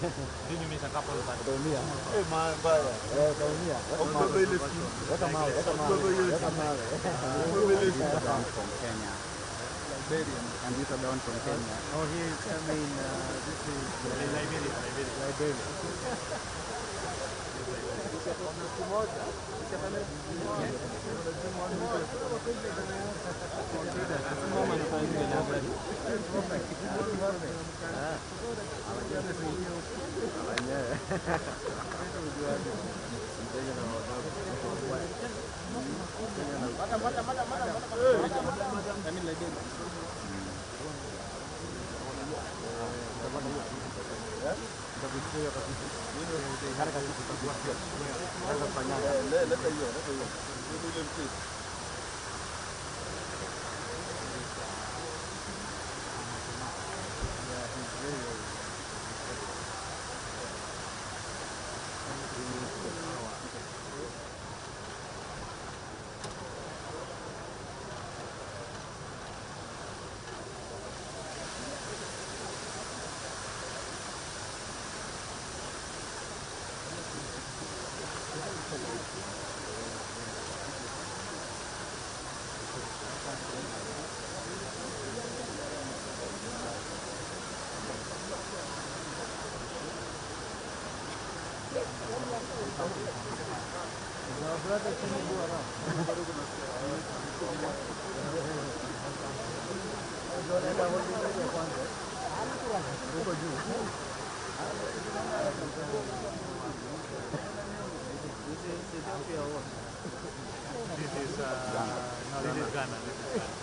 Mimi nimeshakapa hiyo bado. Utaumia. Mbaya. Utaumia. Ubebe ile simu. Weka mawe, weka mawe. Weka mawe. Ubebe ile simu. Down from Kenya. Liberian. And these are down from Kenya. Oh, he is coming, this is Liberia. Liberia.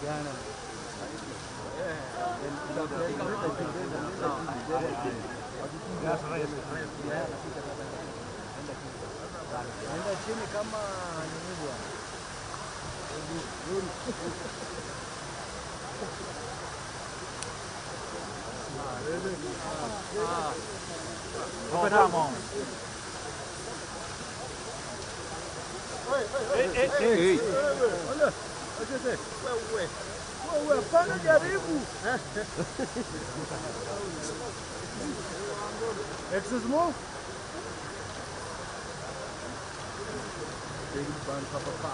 Ghana. Enda chini kama nini bwana. Vamos. Hey. Wewe hapana jaribu. Excuse more? Big fun, papa.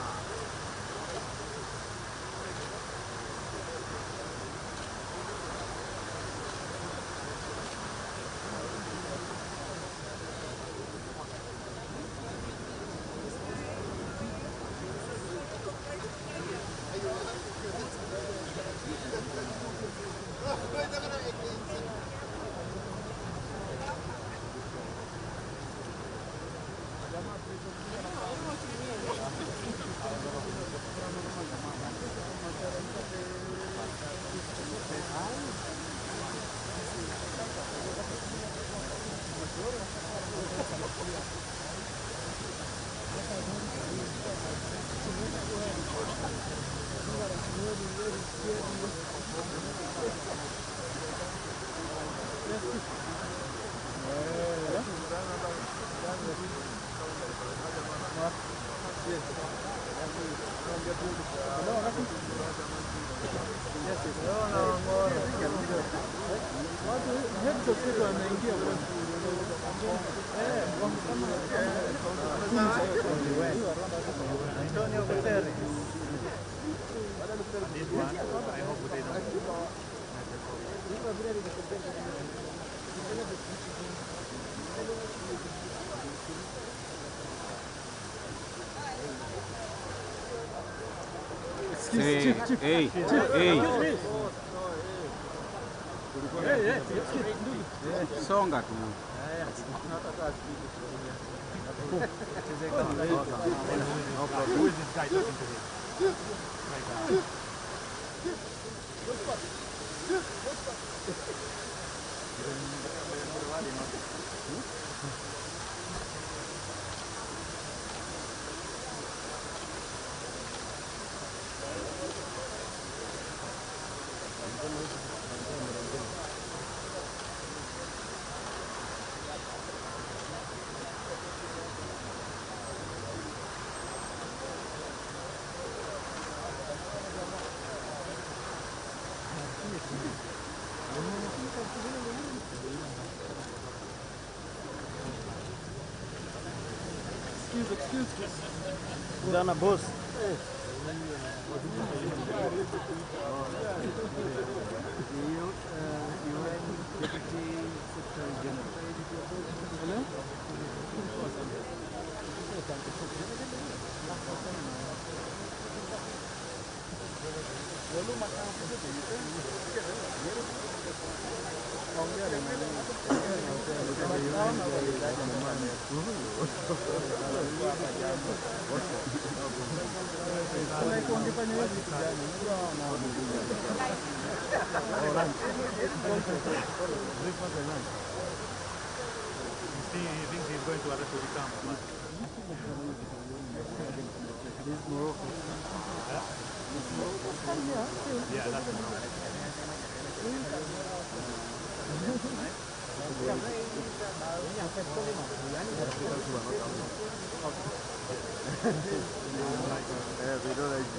António Guterres. This one, I hope they don't. Hey. Songa tu. Who is this guy talking to me? excuse. Jana boss. He thinks he's going to arrest the camp. This Morocco. Yeah, that's Morocco. We don't like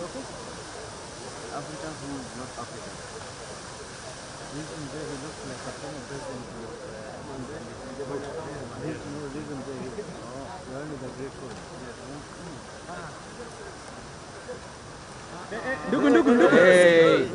African food is not African. This one there, he looks like a former president of this no, this one there, learn the great food. Ndugu. Hey.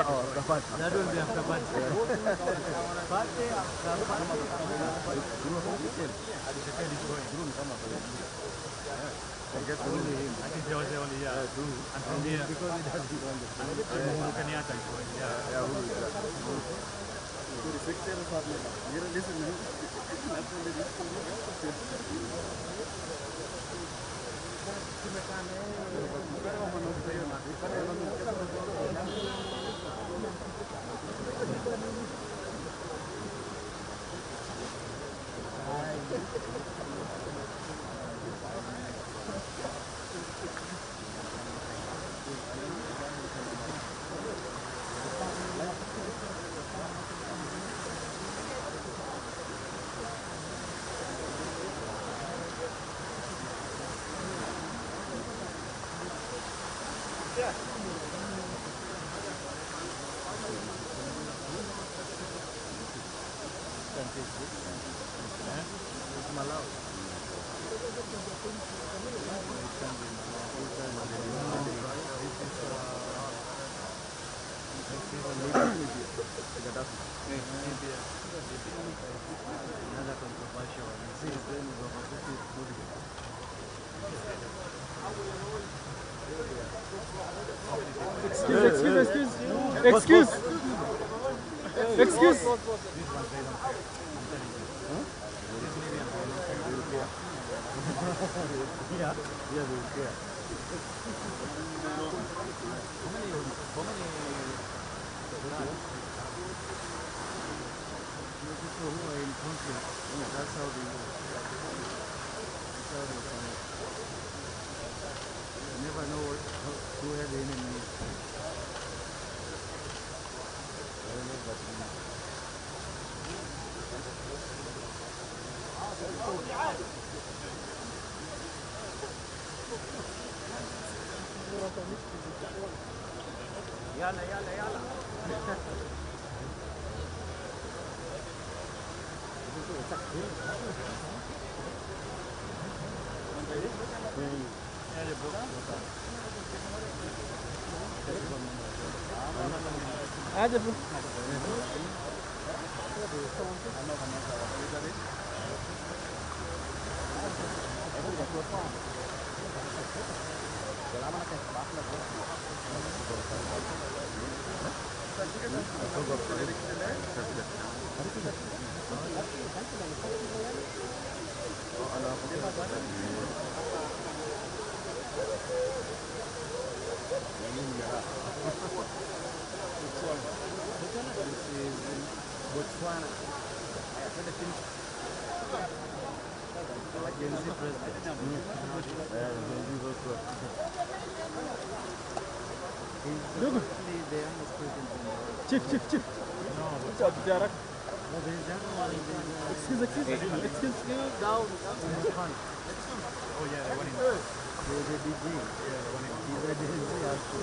That will be after party. Party after I think they was only, yeah. And from here, because it has been Kenyatta is going, yeah. Excuse. Yeah, they care. People who are in conflict, that's how they know. That's how they find it. You never know who had the enemy is. I don't know, but Yala. Aja bro. Botswana. Agency president. Look. The youngest president in the world. Chief. No, What's Jarak? No, there is one in the Excuse. down. oh yeah, the one in There's a DJ. yeah, the one in He's a DJ also.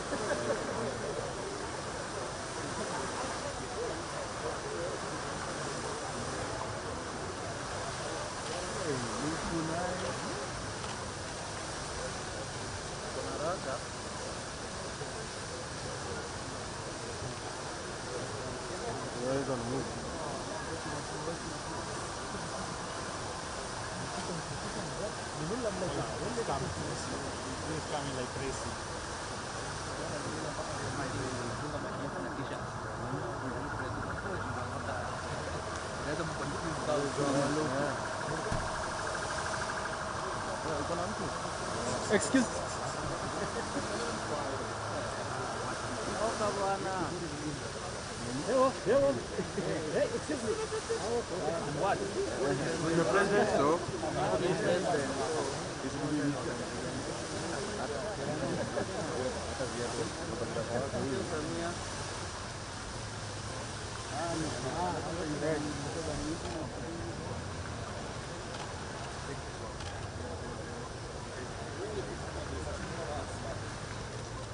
He's coming like crazy. Excuse. Hey, excuse me. What? The president, so?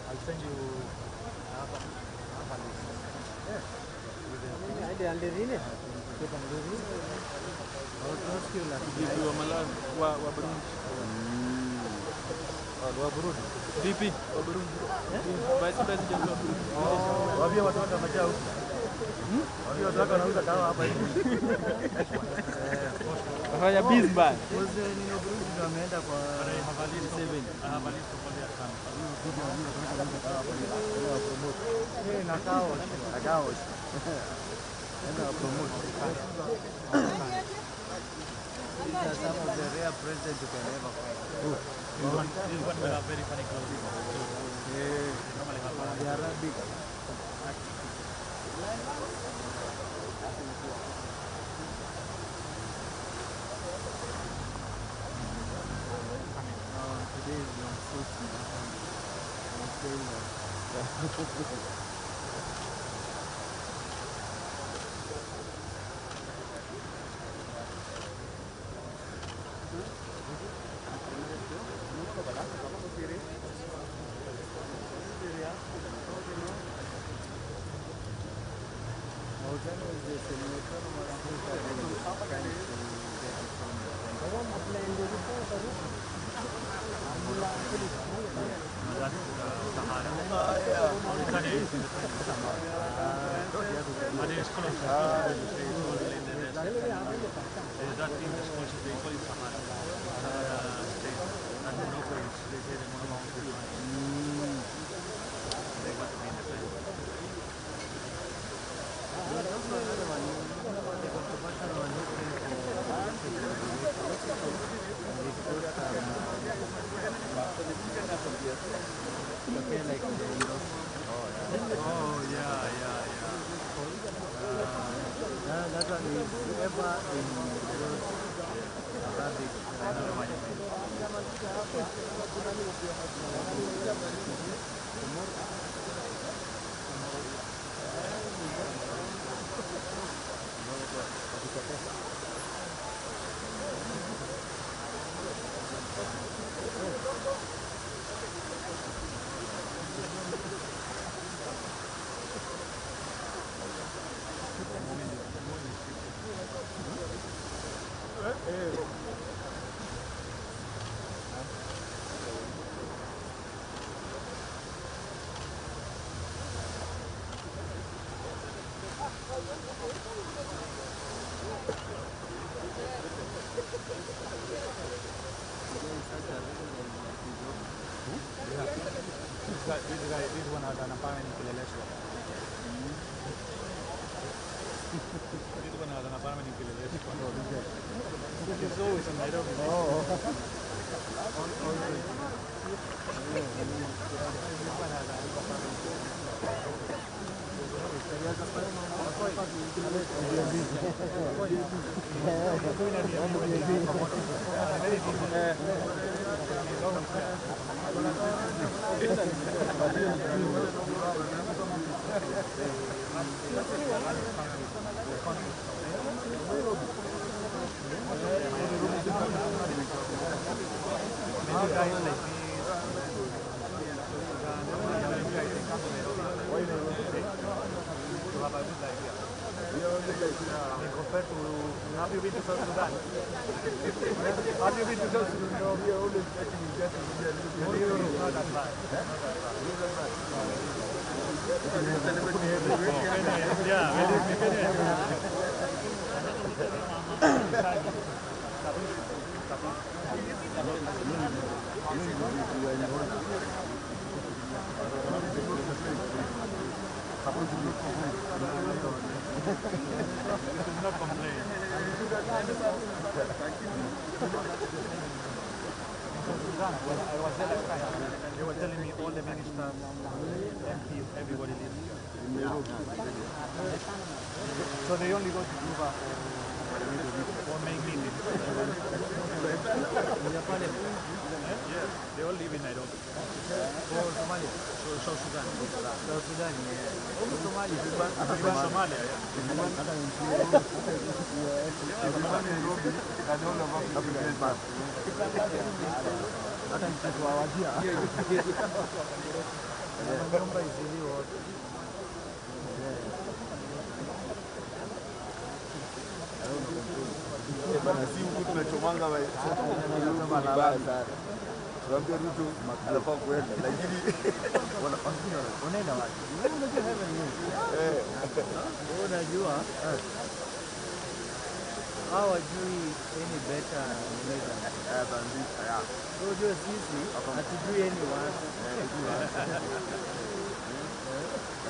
I'll send you VP. Vice President of Wabia watu waka majau. Wabia watu waka wanauza dawa hapa hivi. Haya Bisbal. Mzee nino Burundi ndio ameenda kwa Evariste for their camp. Nakao. Enda promote. These are some of the rare presidents you can ever find. This one will have very funny clothing. Normally have They are big. Today is your sushi. I'm saying that. That one is ever in Arabic. This one has an apartment in Kileleshwa. This one has an apartment in Kileleshwa. It's always in Nairobi. Compared to, have you been to South Sudan? Have you been to South Sudan? No, we are always getting just not that bad. Not complain. I was there last time. They were telling me all the ministers, MPs, everybody lives here. So they only go to Cuba for main meetings. Yes, they all live in Nairobi. Oh, Somalia. South Sudan. South Sudan, yeah. Oh, Somalia. Even Somalia, yeah. Si huku tunachomanga vibaya sana. Tuambie Ruto anafaa kuenda lakini Unaenda wapi? Unajua heaven ni. Unajua hawajui any better religion. Unajua sisi hatujui any watu.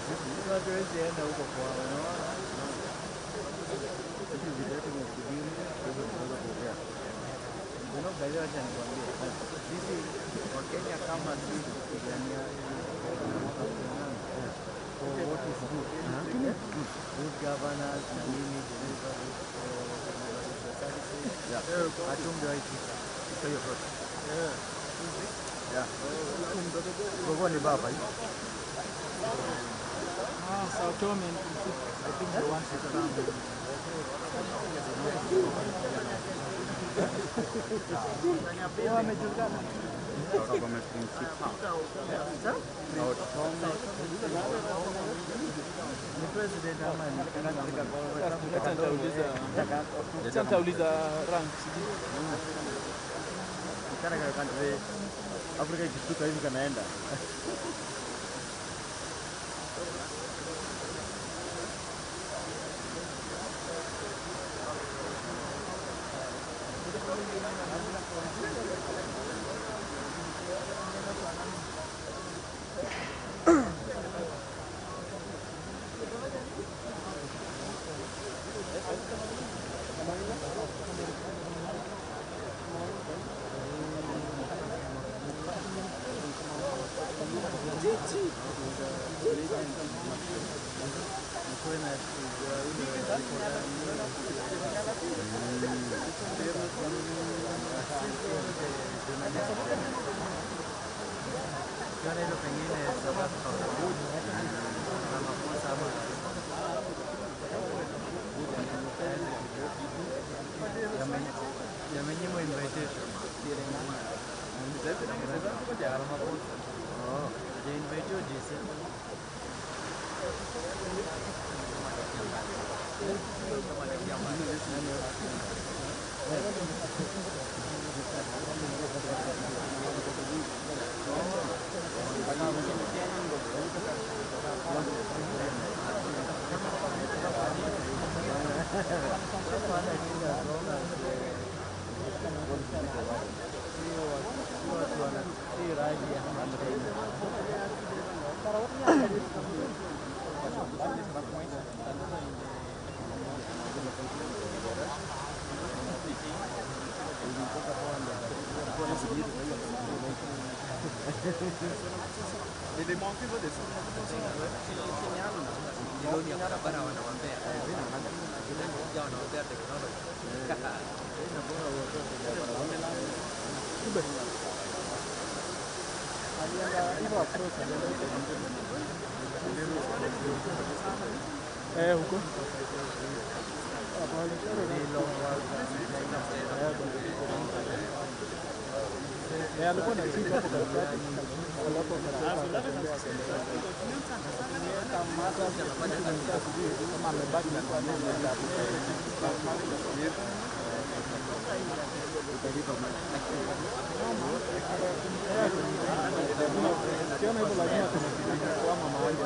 Sisi hatuwezi enda huko kwao, unaona? Sisi vitu tunahubiri, tunaweza kuongea. Baadhi wacha nikwambie. Sisi wa Kenya kama sisi kupigania for what is good. Good governance na nini delivery services. Hatungewahi fika. Fika hiyo kote. Kwa ni baba hivi. Sao Tome, I think the ones that come nitauliza rank Afrika ikishtuka hivi kanaenda. huko. Alikuwa na chika hapo katikati. Alafu kama amebaki na kwa nini kiona hivyo lazima tunakuwa mama wangu.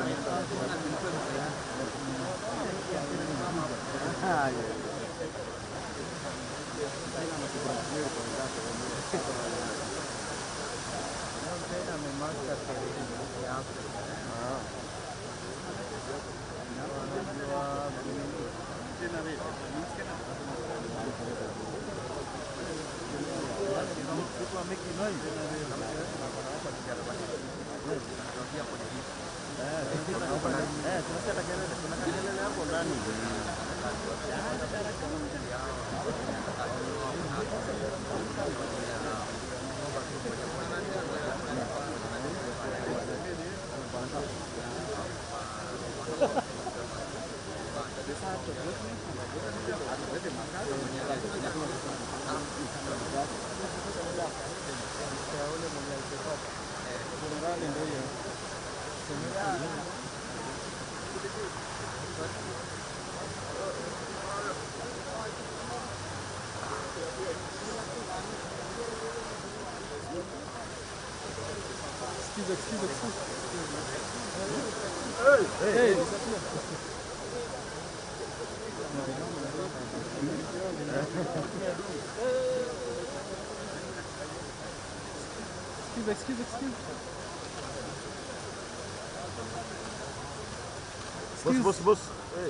Excuse. Hey, excuse. Boss. Hey.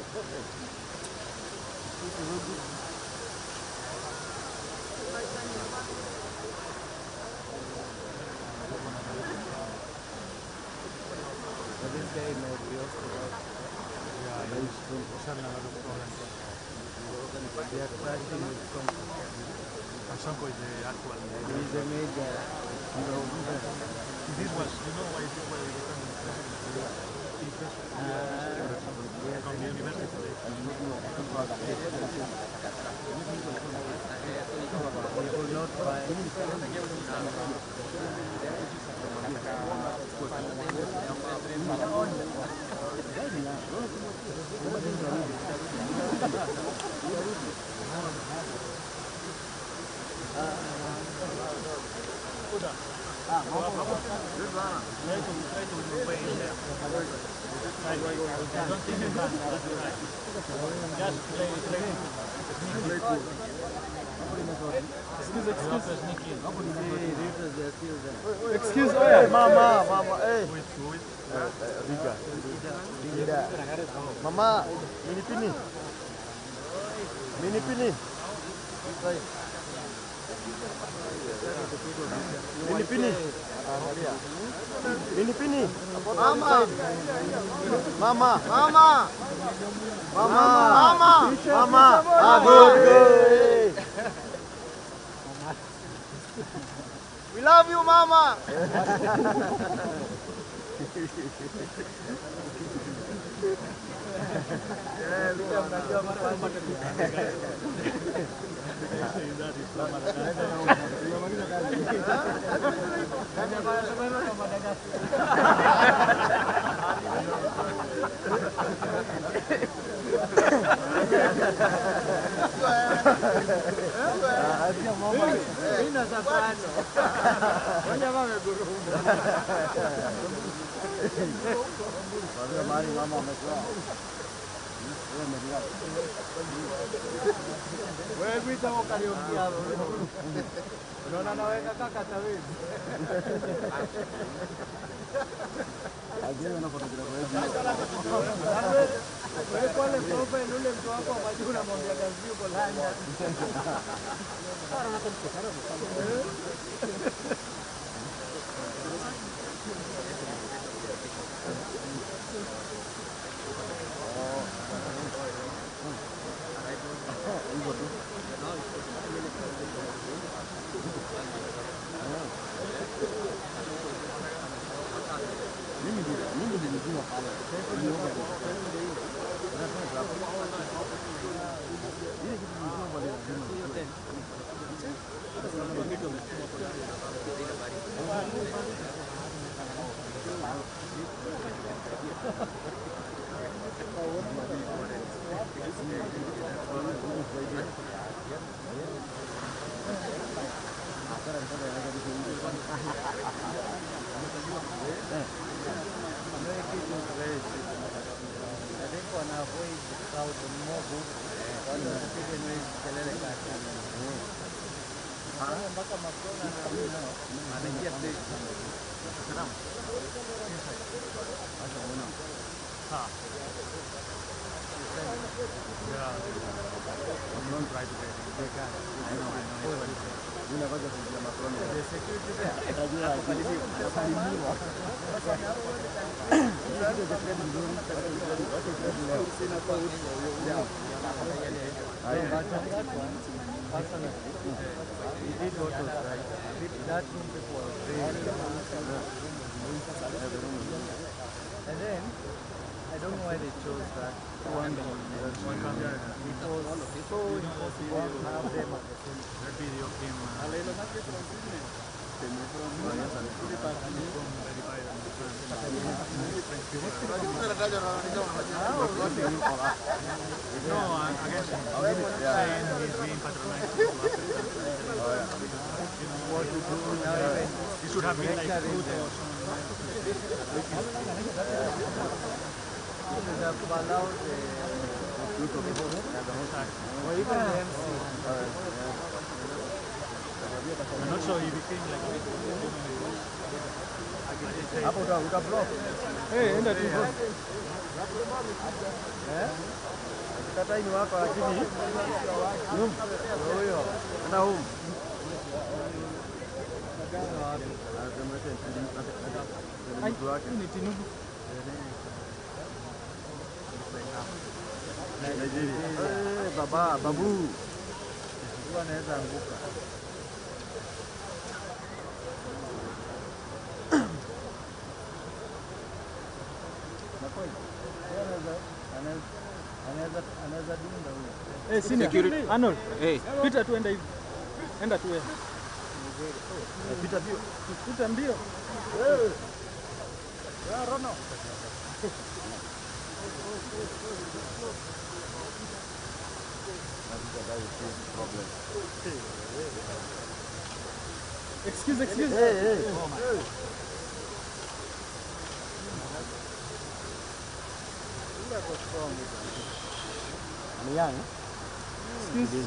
Excuse, hey, mama, hey. Riga. Mama, mini pini. Mini pini. Mama. Ah, good. We love you, Mama. Wewe kuita wakaliongea. Unaona naweka kaka tawezi. Ajeni na photograph hizi. Wewe pale profile ule mtu wako ambaye unamwambia kazi yuko London. Sasa nataka Babu. Anaweza anguka. Anaweza dunda huyo. Eh, security. Arnold. Eh, pita tu enda hivi. Enda tu wewe. Pita bio. Pita mbio. Wewe. Ya Rono. Excuse. Hey. Miang. Excuse.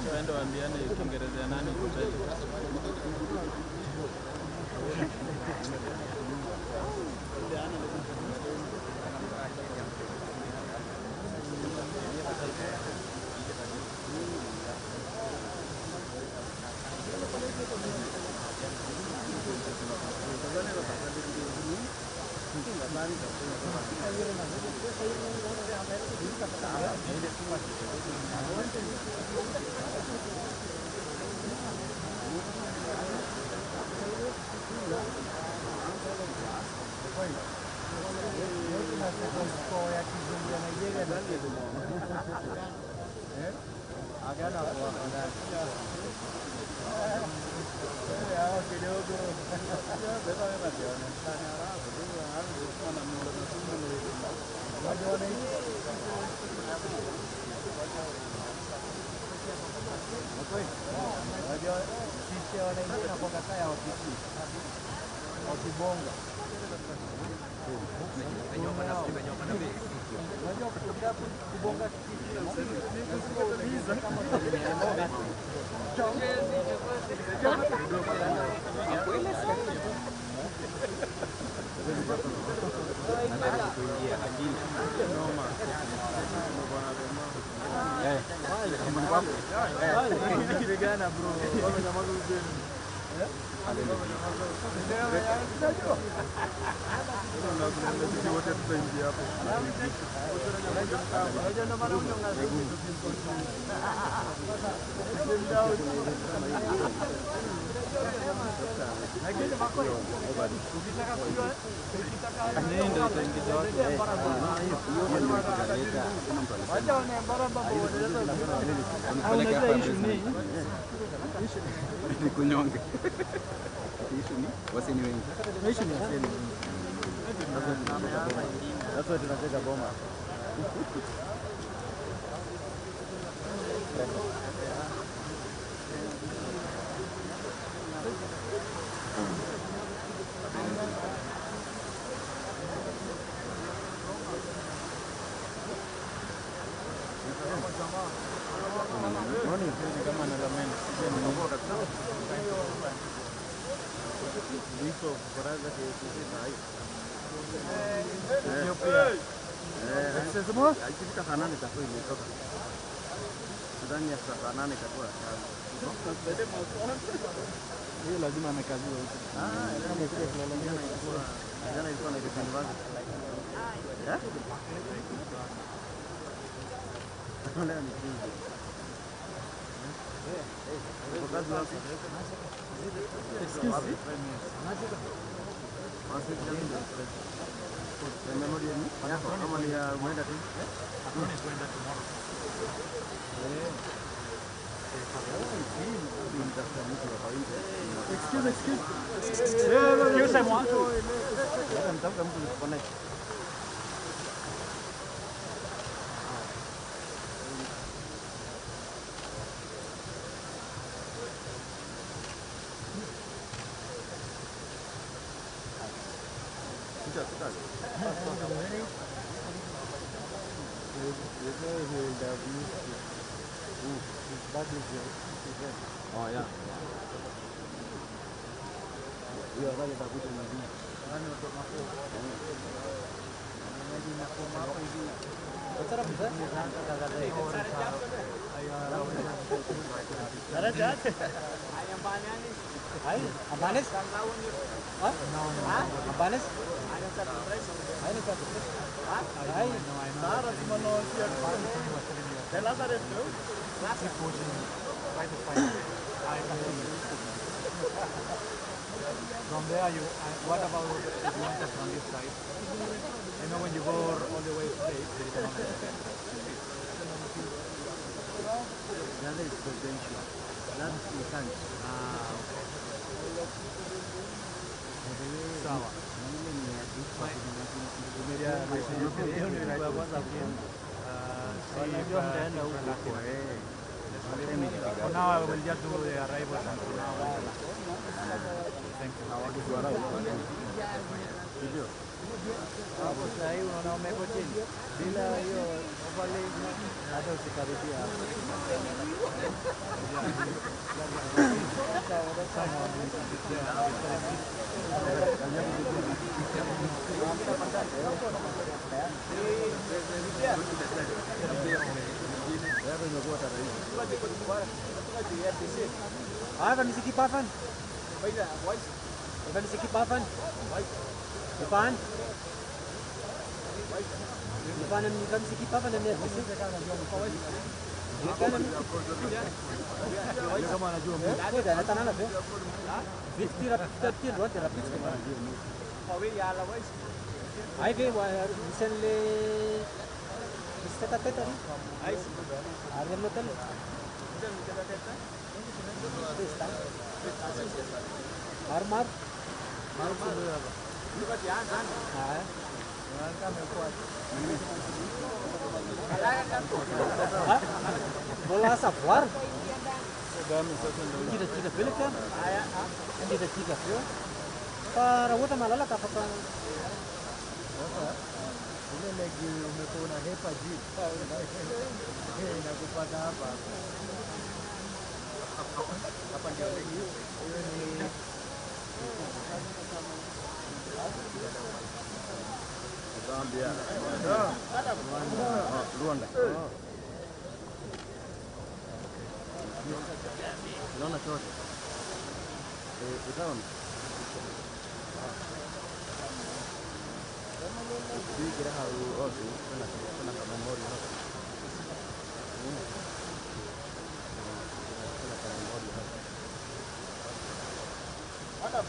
Tuende waambiane Kiingereza ya nani kutete. Unajua sisi wananchi na kwa kaya wakibonga. Unajua kubonga vijana bro. Kunyonge. Issue ni waseni wengi. Issue ni waseni wengi. That's why tunacheza boma. Kama na ramen. Iko baraza ke sisi hai. Semua ikifika saa 8 itakuwa imetoka. Ndani ya saa 8 itakuwa sawa. Hiyo lazima amekaziwa huko. Kama kile kilolo jana ilikuwa na university. Leo ni Tuesday. Excuse me. Excusez-moi. Oh yeah. Hiyo habari itakuja nyingine. From there, what about if you enter from this side? You know, when you go all the way straight, there is another step. That is potential. That's the kind. Sawa. For now, I will just do the arrivals and for now. Thank you. Hapo sasa hivi unaona umeko chini. Bila hiyo overlay hata usikaribia hapo. Van is kipapan. Van is kipapan. Depan. Depan ni kan si kipapan ni dia. Kama anajua mimi. Ndio hata nana tu. Vipi rapid rote rapid kama. Highway recently teta ni. Ariam hotel. Mar. Itu kan jangan. Bola safar. Kita pelikan. Kita pio. Para wote malala kapapa. Ile legi umekuwa na hepa juu. Nakupata hapa. Hapa ndio legi. Hiyo ni Zambia. Rwanda. Unaona chote. Utaona. Kira haru osu kuna kama mori hapo. Kuna kama mori hapo. Madam.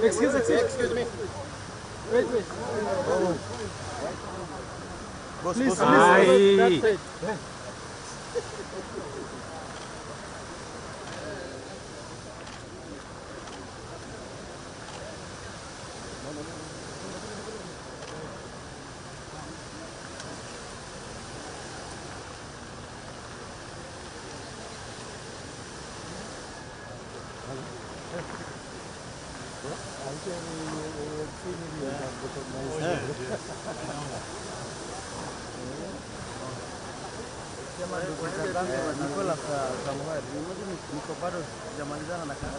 Excuse me. Wait. Oh. Please, Boss. that's it. Niko bado sijamalizana na kazi.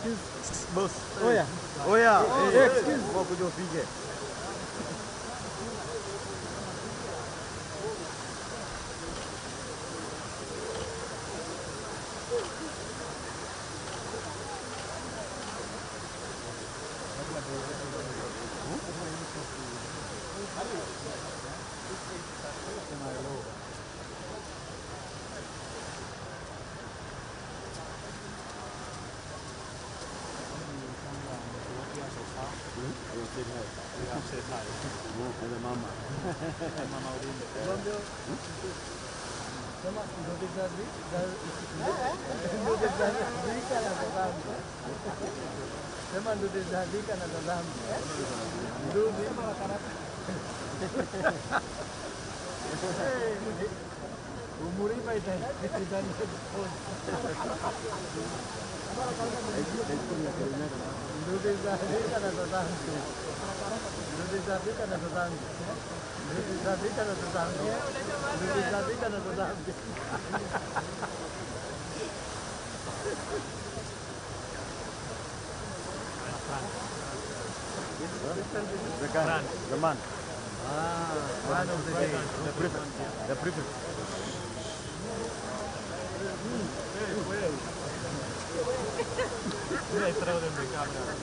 Excuse boss. Oya. Excuse. Kwa kuja upige. The man. Man of the day. The prefect. throw them the camera.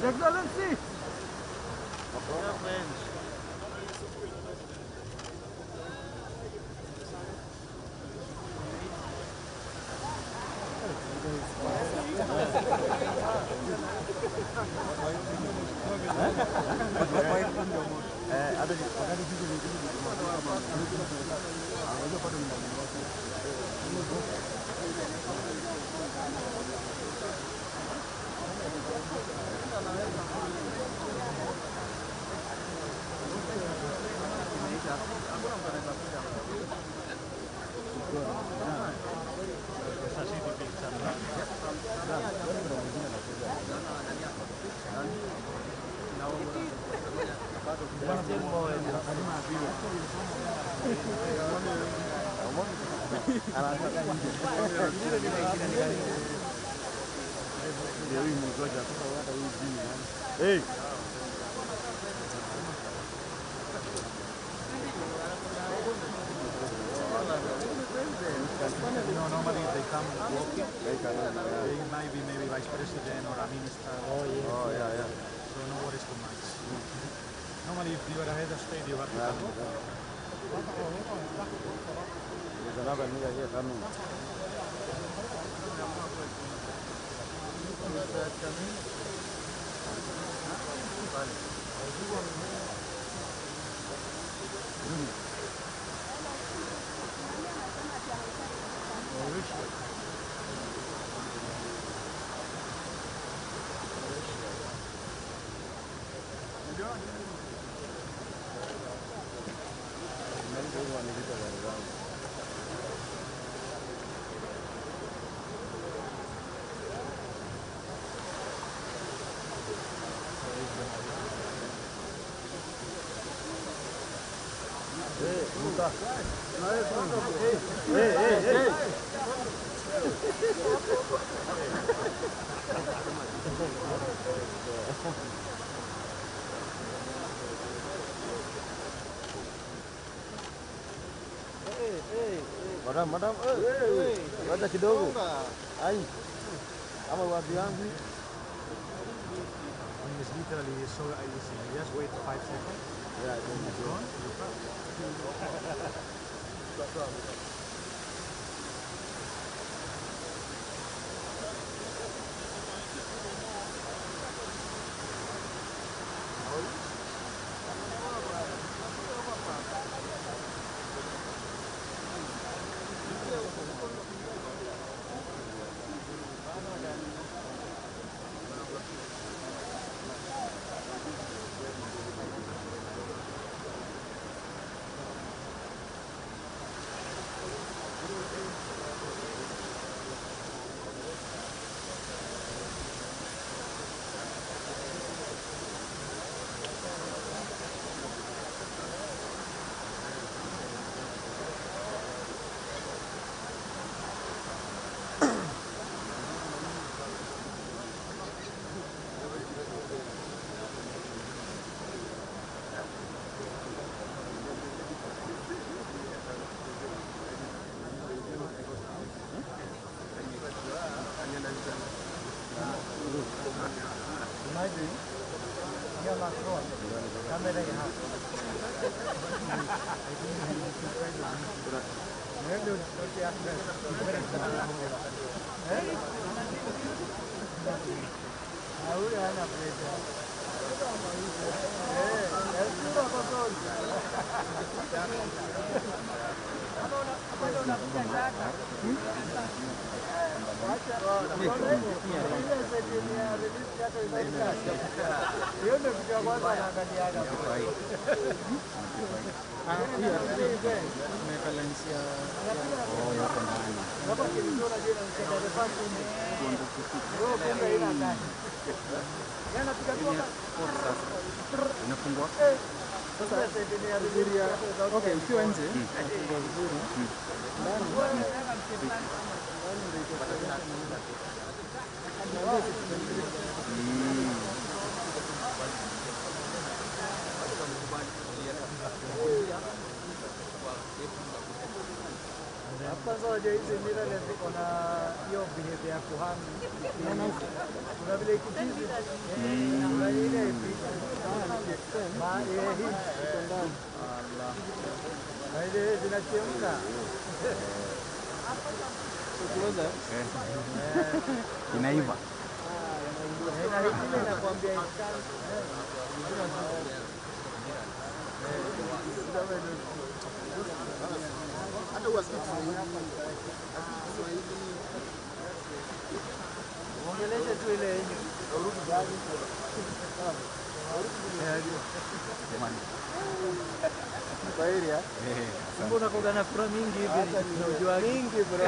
Excellency! Hey! No, normally they come walking. They might be maybe vice president or a minister. Oh, yeah. So no worries too much. Normally if you are a head of state, you have to come. There's another nigga here coming. Madam, wacha kidogo. Ai. Ama wapi yangu? It's literally so easy. You just wait 5 seconds. Yeah, I think it's on. Macron, camera यहाँ Inafungwa. Sasa vizuri okay, ukiwa nje kwa vizuri ndani ndio itakuwa kwanza waje hizi mila ziko na hiyo behavior ya kuhama kuna vile ikichizi na ile ma hii ndani na ile zinachemka tuweza inaiva na nakwambia hata uwasikie ongeleshe tu ile kwa area mbona kuna na furaha mingi hivi na ujua mingi bro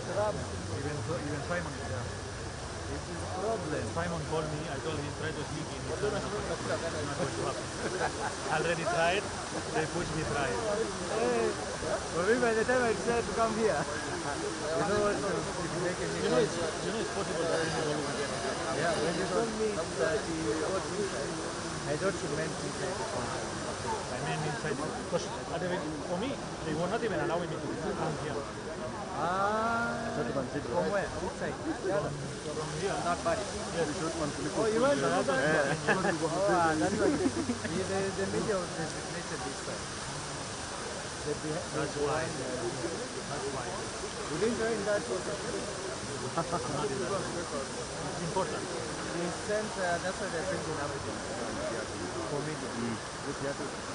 Even Simon is there. Simon called me, I told him try to speak in Italian. Not going to happen. Already tried, they pushed me try. For me, by the time I decided to come here, you know what, it's possible that you will lose again. Yeah, when you told me that he got inside, I thought you meant inside the country. I mean inside, because for me, they were not even allowing me to come here. From where? Inside? From here. That body? Yes. Oh, you went to that one? That one. The media was designated this side. That's why. That's why. You didn't join that process? Not in that one. It's important. They sent, that's why they're bringing Africans for media. They sent an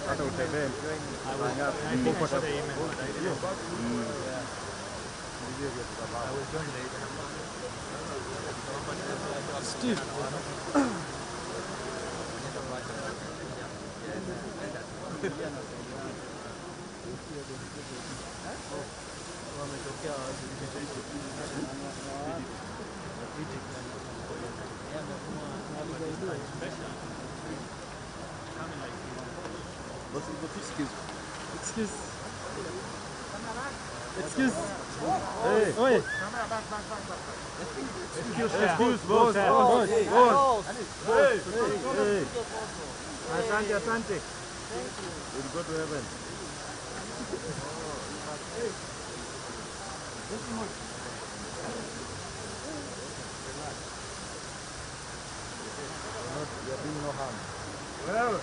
email to join. I think I saw the email, but I didn't. Yeah. I will join later. Steve. Wametokea wapi? Egypt. Coming like this. What's the excuse? Excuse. Excuse. Hey. Oi. Excuse, boss. Hey. Asante. We'll go to heaven. You're doing no harm. Well,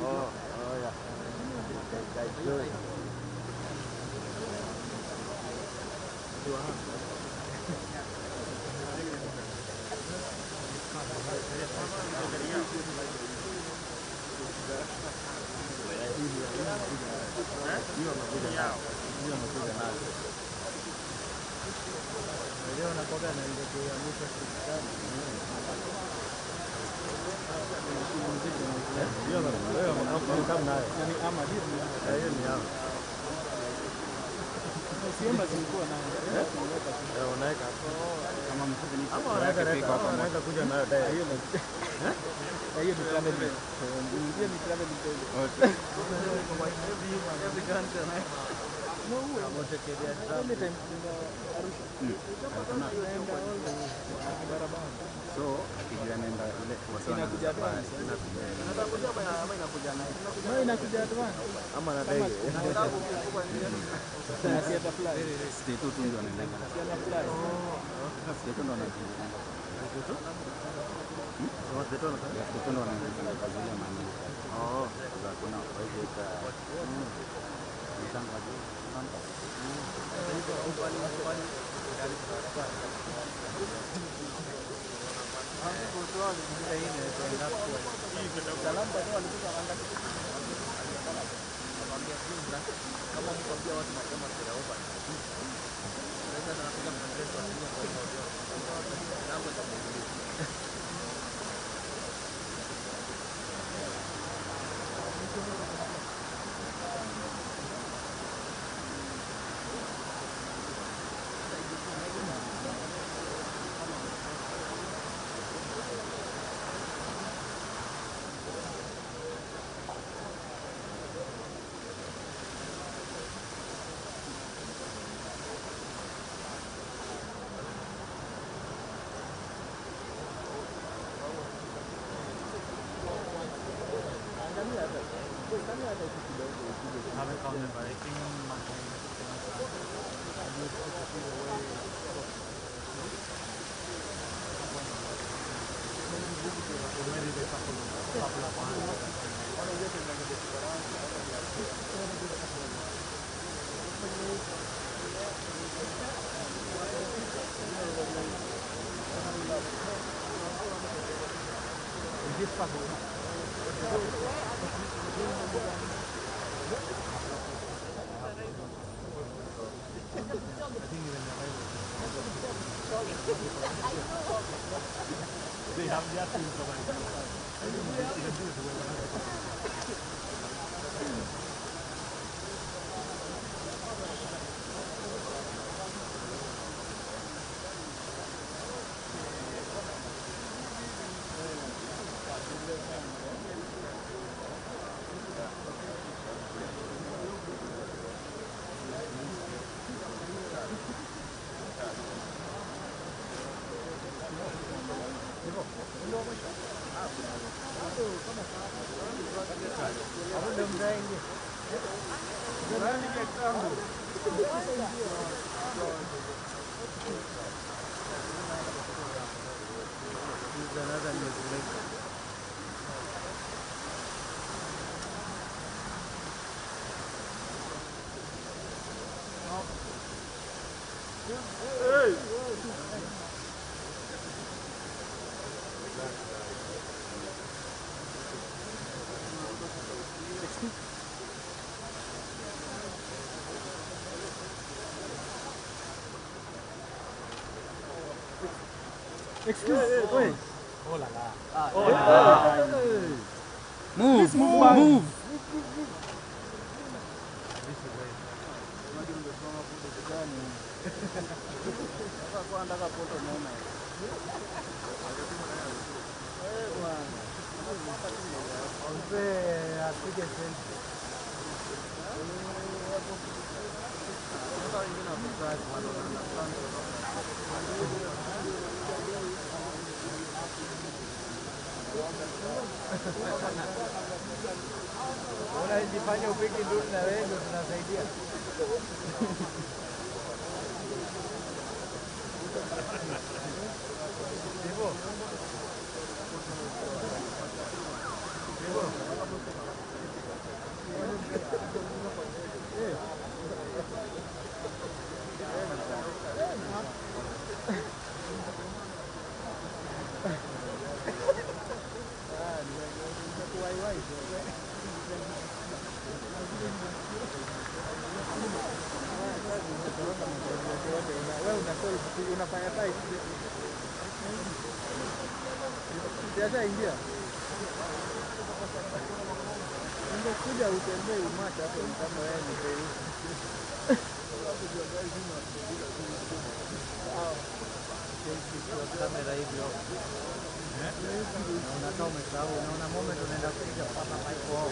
oh yeah. That's good. So, akijua nenda ile inakuja advance. Inakuja advance. Ama na ndege. Sasa fly. State tu ndio anaenda. Siana fly. State ndo anaenda. State ndo anaenda kazi ya mama. Oh, sasa kuna waweka mtanga juu. Excuse. Wait. Oh la la. Move. Unajifanya upige nduru na wewe ndio tunasaidia. Unafanya tai. Siacha ingia. Ungekuja utembee umata hapo kama wewe ni bei. Kamera hivyo. Unakaa umesahau, unaona moment unaenda kuja papa hapo.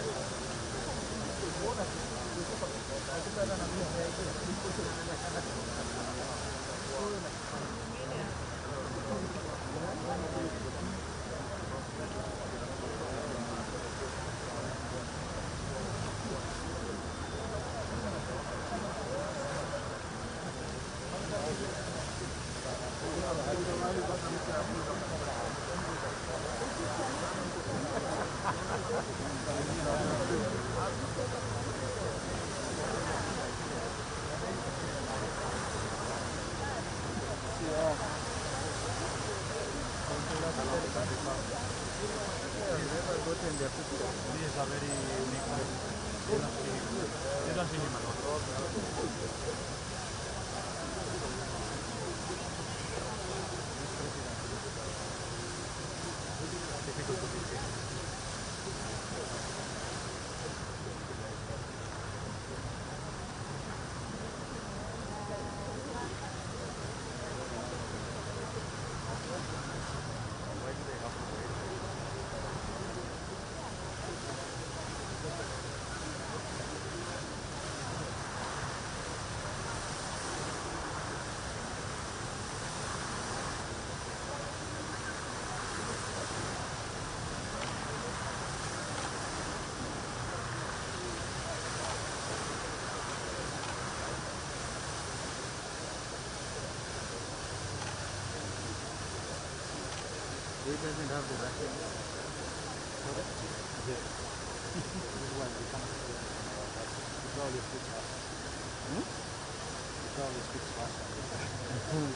He doesn't have the Russian.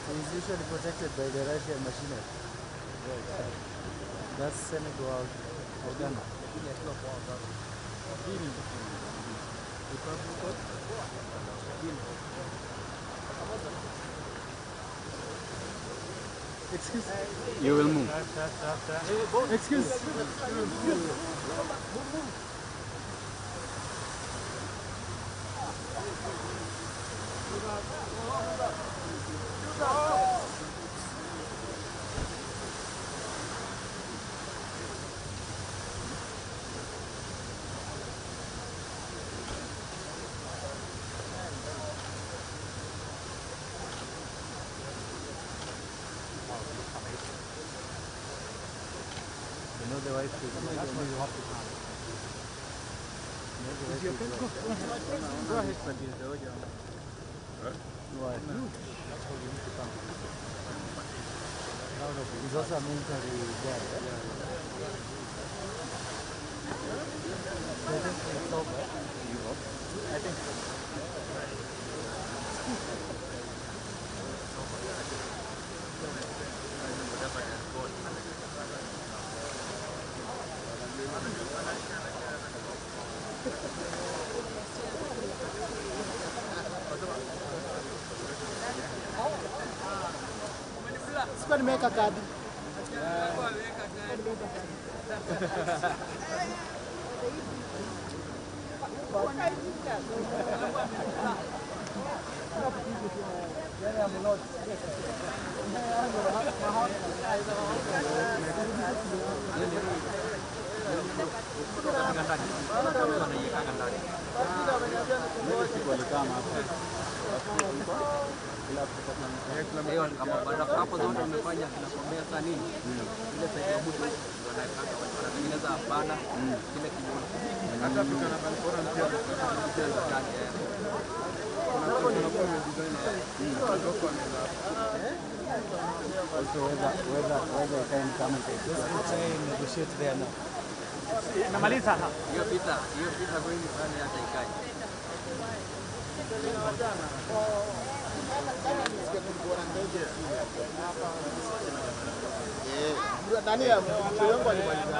He's usually protected by the Russian machinery. That's Senegal or Ghana. Excuse. You will move. Excuse. The wife is that's why you have to come. Go ahead, Padilla. Why? That's why you need to come. He's also a military guy. I think it's over. You hope? I think so. Sikuwa nimeweka kadi. Kama barafu hapo zote umefanya kinakomea sana nini? Ile sasa ya butu wanatengeneza hapana kile kidogo. Hata tukana bora mpya Also whether time come and negotiate there now. Namaliza hapa. hiyo pita kweli sana hata ikaje. Nani ya mtu yangu alimaliza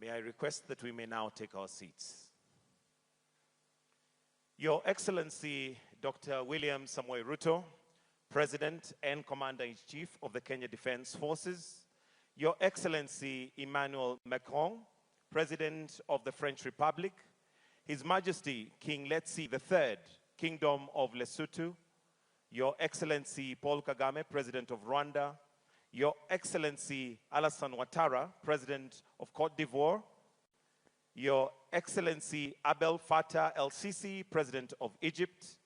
May I request that we may now take our seats. Your Excellency, Dr. William Samoei Ruto, President and Commander-in-Chief of the Kenya Defense Forces, Your Excellency Emmanuel Macron, President of the French Republic, His Majesty King Letsi III, Kingdom of Lesotho, Your Excellency Paul Kagame, President of Rwanda, Your Excellency Alassane Ouattara, President of Cote d'Ivoire, Your Excellency Abdel Fattah el-Sisi, President of Egypt,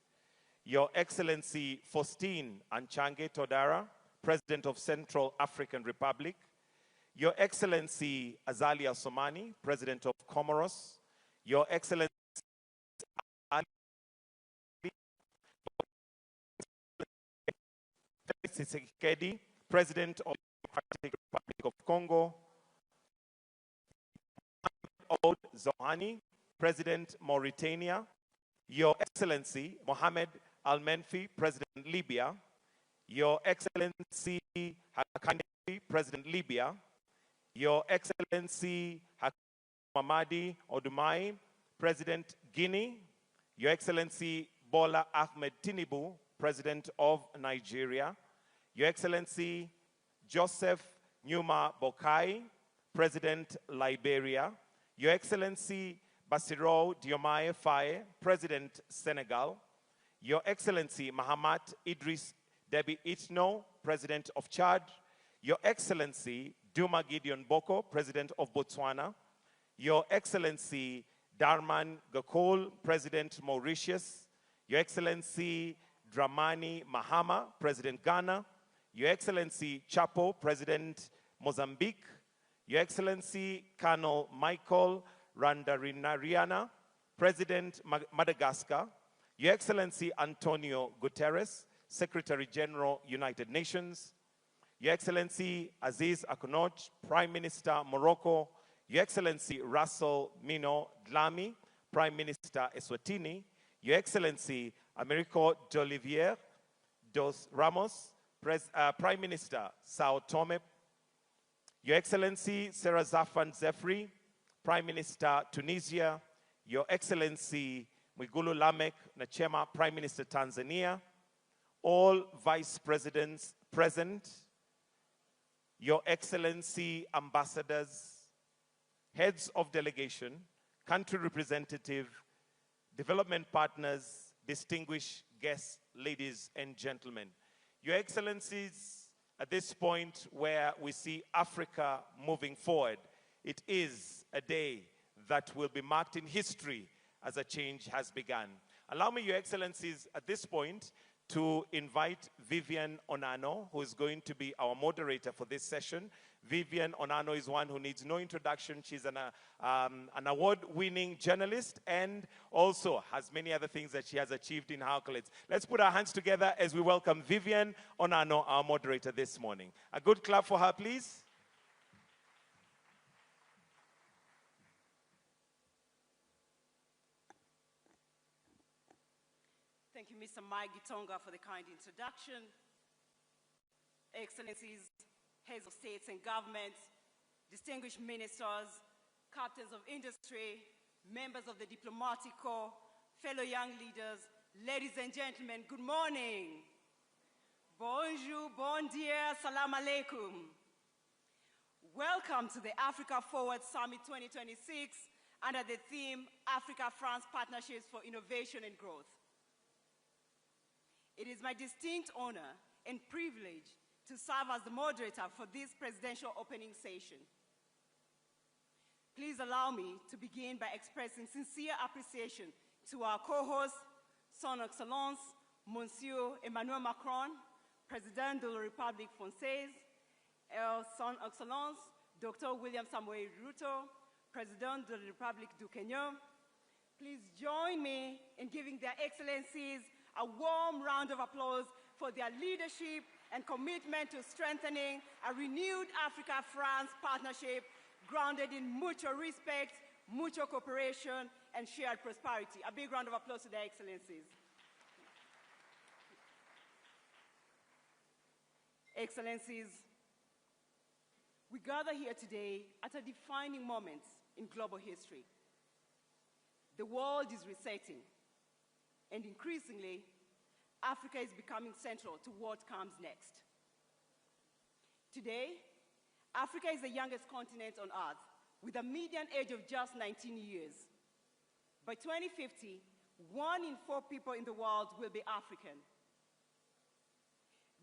Your Excellency Faustin Archange Touadéra, President of Central African Republic, Your Excellency Azali Assoumani, President of Comoros, Your Excellency Ali Tshisekedi, President of the Democratic Republic of Congo, Ould Zohani, President Mauritania, Your Excellency Mohamed Al-Menfi, President Libya, Your Excellency Hakane, President Libya, Your Excellency Mamadi Odumai, President Guinea, Your Excellency Bola Ahmed Tinubu, President of Nigeria, Your Excellency Joseph Nyuma Boakai, President Liberia, Your Excellency Bassirou Diomaye Faye, President Senegal, Your Excellency Mahamat Idris Deby Itno, President of Chad, Your Excellency Duma Gideon Boko, President of Botswana, Your Excellency Darman Gakol, President Mauritius, Your Excellency Dramani Mahama, President Ghana, Your Excellency Chapo, President Mozambique, Your Excellency Colonel Michael Randarinariana, President Madagascar, Your Excellency António Guterres, Secretary General, United Nations, Your Excellency Aziz Akonoj, Prime Minister Morocco, Your Excellency Russell Mino Dlami, Prime Minister Eswatini, Your Excellency Americo d'Olivier dos Ramos, Prime Minister Sao Tome, Your Excellency Sarah Zafan Zefri, Prime Minister Tunisia, Your Excellency Mwigulu Lameck Nchemba, Prime Minister Tanzania, all Vice Presidents present, Your Excellency Ambassadors, Heads of Delegation, Country Representative, Development Partners, distinguished guests, ladies and gentlemen. Your Excellencies, at this point where we see Africa moving forward, it is a day that will be marked in history as a change has begun. Allow me, Your Excellencies, at this point to invite Vivian Onano, who is going to be our moderator for this session. Vivian Onano is one who needs no introduction. She's an award-winning journalist and also has many other things that she has achieved in her accolades. Let's put our hands together as we welcome Vivian Onano, our moderator this morning. A good clap for her, please. Thank you, Mr. Mike Gitonga, for the kind introduction. Excellencies, heads of states and governments, distinguished ministers, captains of industry, members of the diplomatic corps, fellow young leaders, ladies and gentlemen, good morning. Bonjour, bon dia, salam alaikum. Welcome to the Africa Forward Summit 2026 under the theme Africa-France Partnerships for Innovation and Growth. It is my distinct honor and privilege to serve as the moderator for this presidential opening session. Please allow me to begin by expressing sincere appreciation to our co-host, Son Excellence, Monsieur Emmanuel Macron, Président de la République Française, Son Excellence, Dr. William Samoei Ruto, President de la République du Kenya. Please join me in giving their excellencies a warm round of applause for their leadership and commitment to strengthening a renewed Africa-France partnership grounded in mutual respect, mutual cooperation, and shared prosperity. A big round of applause to their excellencies. Excellencies, we gather here today at a defining moment in global history. The world is resetting, and increasingly, Africa is becoming central to what comes next. Today, Africa is the youngest continent on Earth, with a median age of just 19 years. By 2050, 1 in 4 people in the world will be African.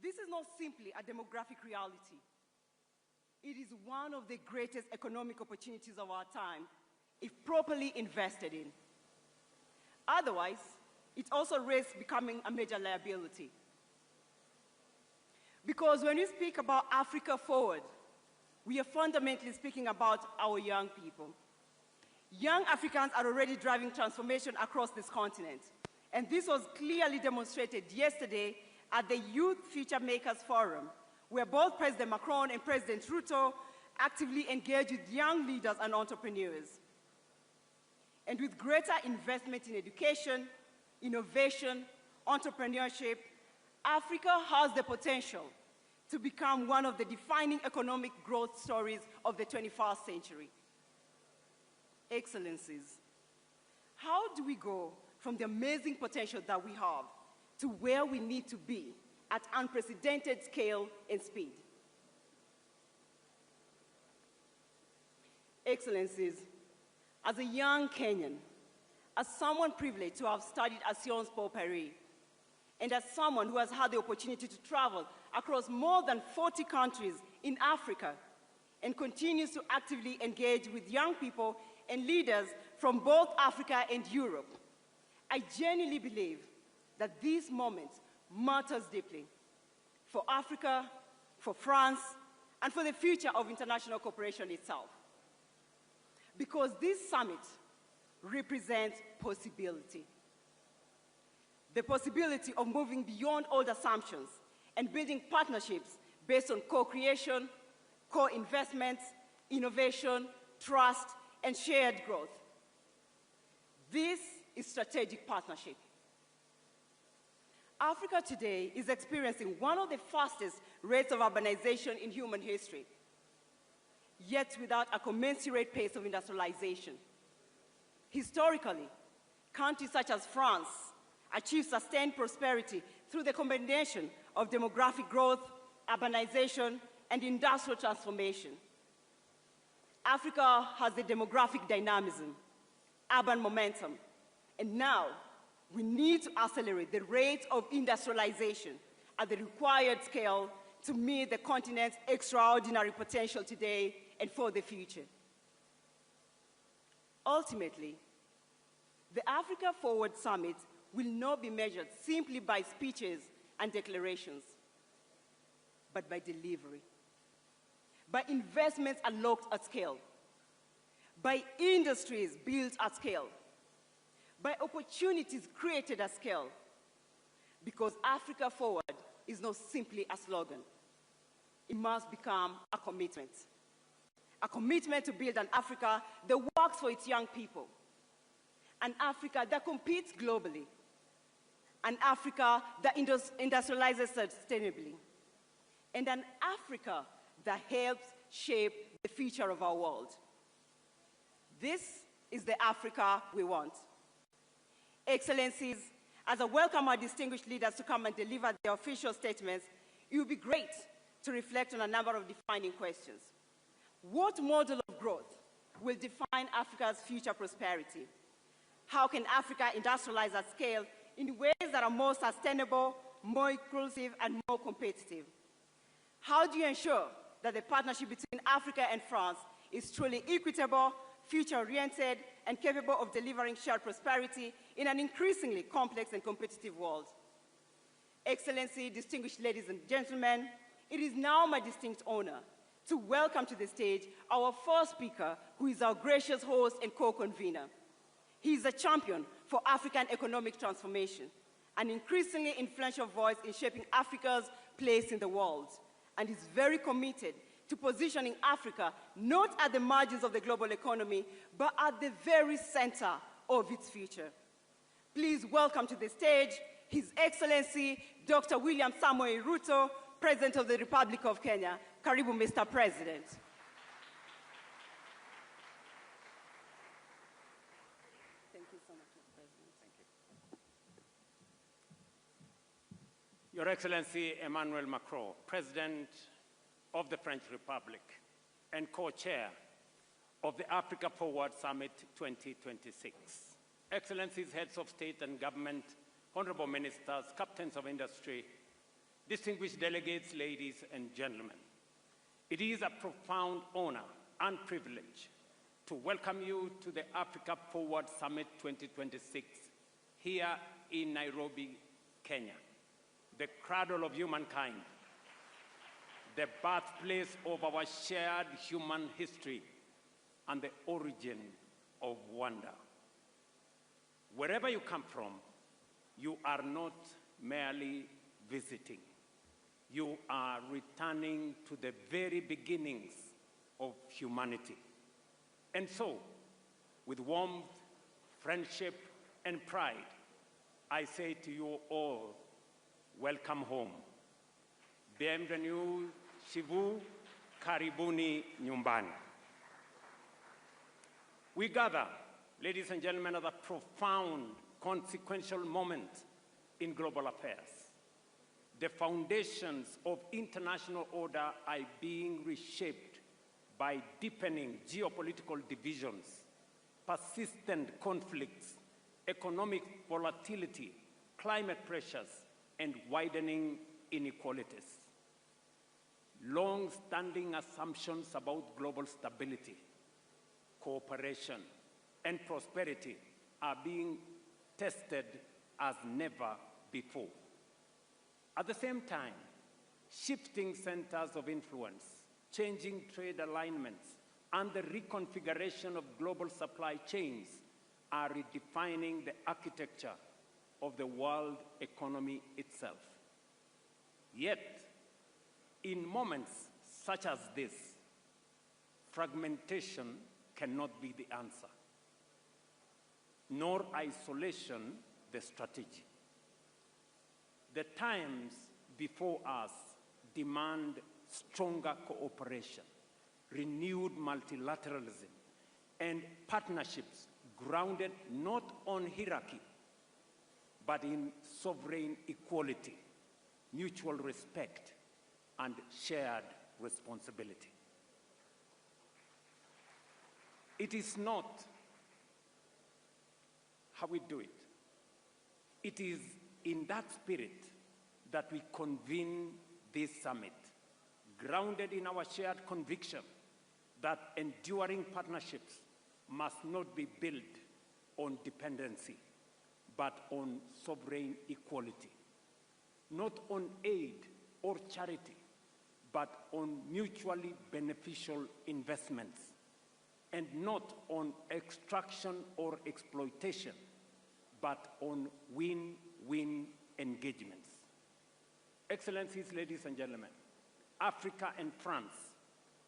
This is not simply a demographic reality. It is one of the greatest economic opportunities of our time, if properly invested in. Otherwise, it also risks becoming a major liability. Because when we speak about Africa Forward, we are fundamentally speaking about our young people. Young Africans are already driving transformation across this continent. And this was clearly demonstrated yesterday at the Youth Future Makers Forum, where both President Macron and President Ruto actively engage with young leaders and entrepreneurs. And with greater investment in education, innovation, entrepreneurship, Africa has the potential to become one of the defining economic growth stories of the 21st century. Excellencies, how do we go from the amazing potential that we have to where we need to be at unprecedented scale and speed? Excellencies, as a young Kenyan, as someone privileged to have studied at Sciences Po Paris, and as someone who has had the opportunity to travel across more than 40 countries in Africa and continues to actively engage with young people and leaders from both Africa and Europe, I genuinely believe that this moment matters deeply for Africa, for France, and for the future of international cooperation itself. Because this summit represents possibility. The possibility of moving beyond old assumptions and building partnerships based on co-creation, co-investments, innovation, trust, and shared growth. This is strategic partnership. Africa today is experiencing one of the fastest rates of urbanization in human history. yet without a commensurate pace of industrialization. Historically, countries such as France achieved sustained prosperity through the combination of demographic growth, urbanization, and industrial transformation. Africa has the demographic dynamism, urban momentum, and now we need to accelerate the rate of industrialization at the required scale to meet the continent's extraordinary potential today and for the future. Ultimately, the Africa Forward Summit will not be measured simply by speeches and declarations, but by delivery, by investments unlocked at scale, by industries built at scale, by opportunities created at scale, because Africa Forward is not simply a slogan. It must become a commitment to build an Africa that works for its young people, an Africa that competes globally, an Africa that industrializes sustainably, and an Africa that helps shape the future of our world. This is the Africa we want. Excellencies, as I welcome our distinguished leaders to come and deliver their official statements, it would be great to reflect on a number of defining questions. What model of growth will define Africa's future prosperity? How can Africa industrialize at scale in ways that are more sustainable, more inclusive, and more competitive? How do you ensure that the partnership between Africa and France is truly equitable, future-oriented, and capable of delivering shared prosperity in an increasingly complex and competitive world? Excellency, distinguished ladies and gentlemen, it is now my distinct honor to welcome to the stage our first speaker, who is our gracious host and co-convener. He is a champion for African economic transformation, an increasingly influential voice in shaping Africa's place in the world, and is very committed to positioning Africa not at the margins of the global economy, but at the very center of its future. Please welcome to the stage His Excellency Dr. William Samoei Ruto, President of the Republic of Kenya. Karibu, Mr. President. Thank you so much, Mr. President. Thank you. Your Excellency Emmanuel Macron, President of the French Republic and co-chair of the Africa Forward Summit 2026. Excellencies, heads of state and government, honorable ministers, captains of industry, distinguished delegates, ladies and gentlemen. It is a profound honor and privilege to welcome you to the Africa Forward Summit 2026 here in Nairobi, Kenya, the cradle of humankind, the birthplace of our shared human history, and the origin of wonder. Wherever you come from, you are not merely visiting. You are returning to the very beginnings of humanity. And so, with warmth, friendship, and pride, I say to you all, welcome home. Bienvenue chez vous, karibuni nyumbani. We gather, ladies and gentlemen, at a profound, consequential moment in global affairs. The foundations of international order are being reshaped by deepening geopolitical divisions, persistent conflicts, economic volatility, climate pressures, and widening inequalities. Long-standing assumptions about global stability, cooperation, and prosperity are being tested as never before. At the same time, shifting centers of influence, changing trade alignments, and the reconfiguration of global supply chains are redefining the architecture of the world economy itself. Yet, in moments such as this, fragmentation cannot be the answer, nor isolation the strategy. The times before us demand stronger cooperation, renewed multilateralism, and partnerships grounded not on hierarchy, but in sovereign equality, mutual respect, and shared responsibility. It is not how we do it. It is in that spirit that we convene this summit, grounded in our shared conviction that enduring partnerships must not be built on dependency, but on sovereign equality, not on aid or charity, but on mutually beneficial investments, and not on extraction or exploitation, but on win-win engagements. Excellencies, ladies and gentlemen, Africa and France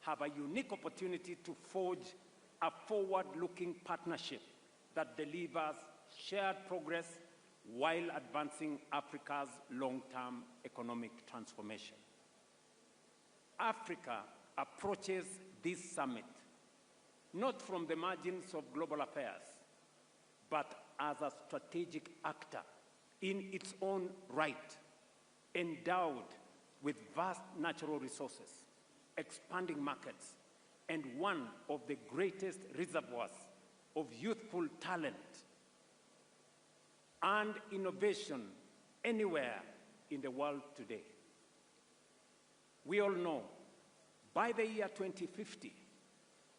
have a unique opportunity to forge a forward-looking partnership that delivers shared progress while advancing Africa's long-term economic transformation. Africa approaches this summit not from the margins of global affairs, but as a strategic actor in its own right, endowed with vast natural resources, expanding markets, and one of the greatest reservoirs of youthful talent and innovation anywhere in the world today. We all know, by the year 2050,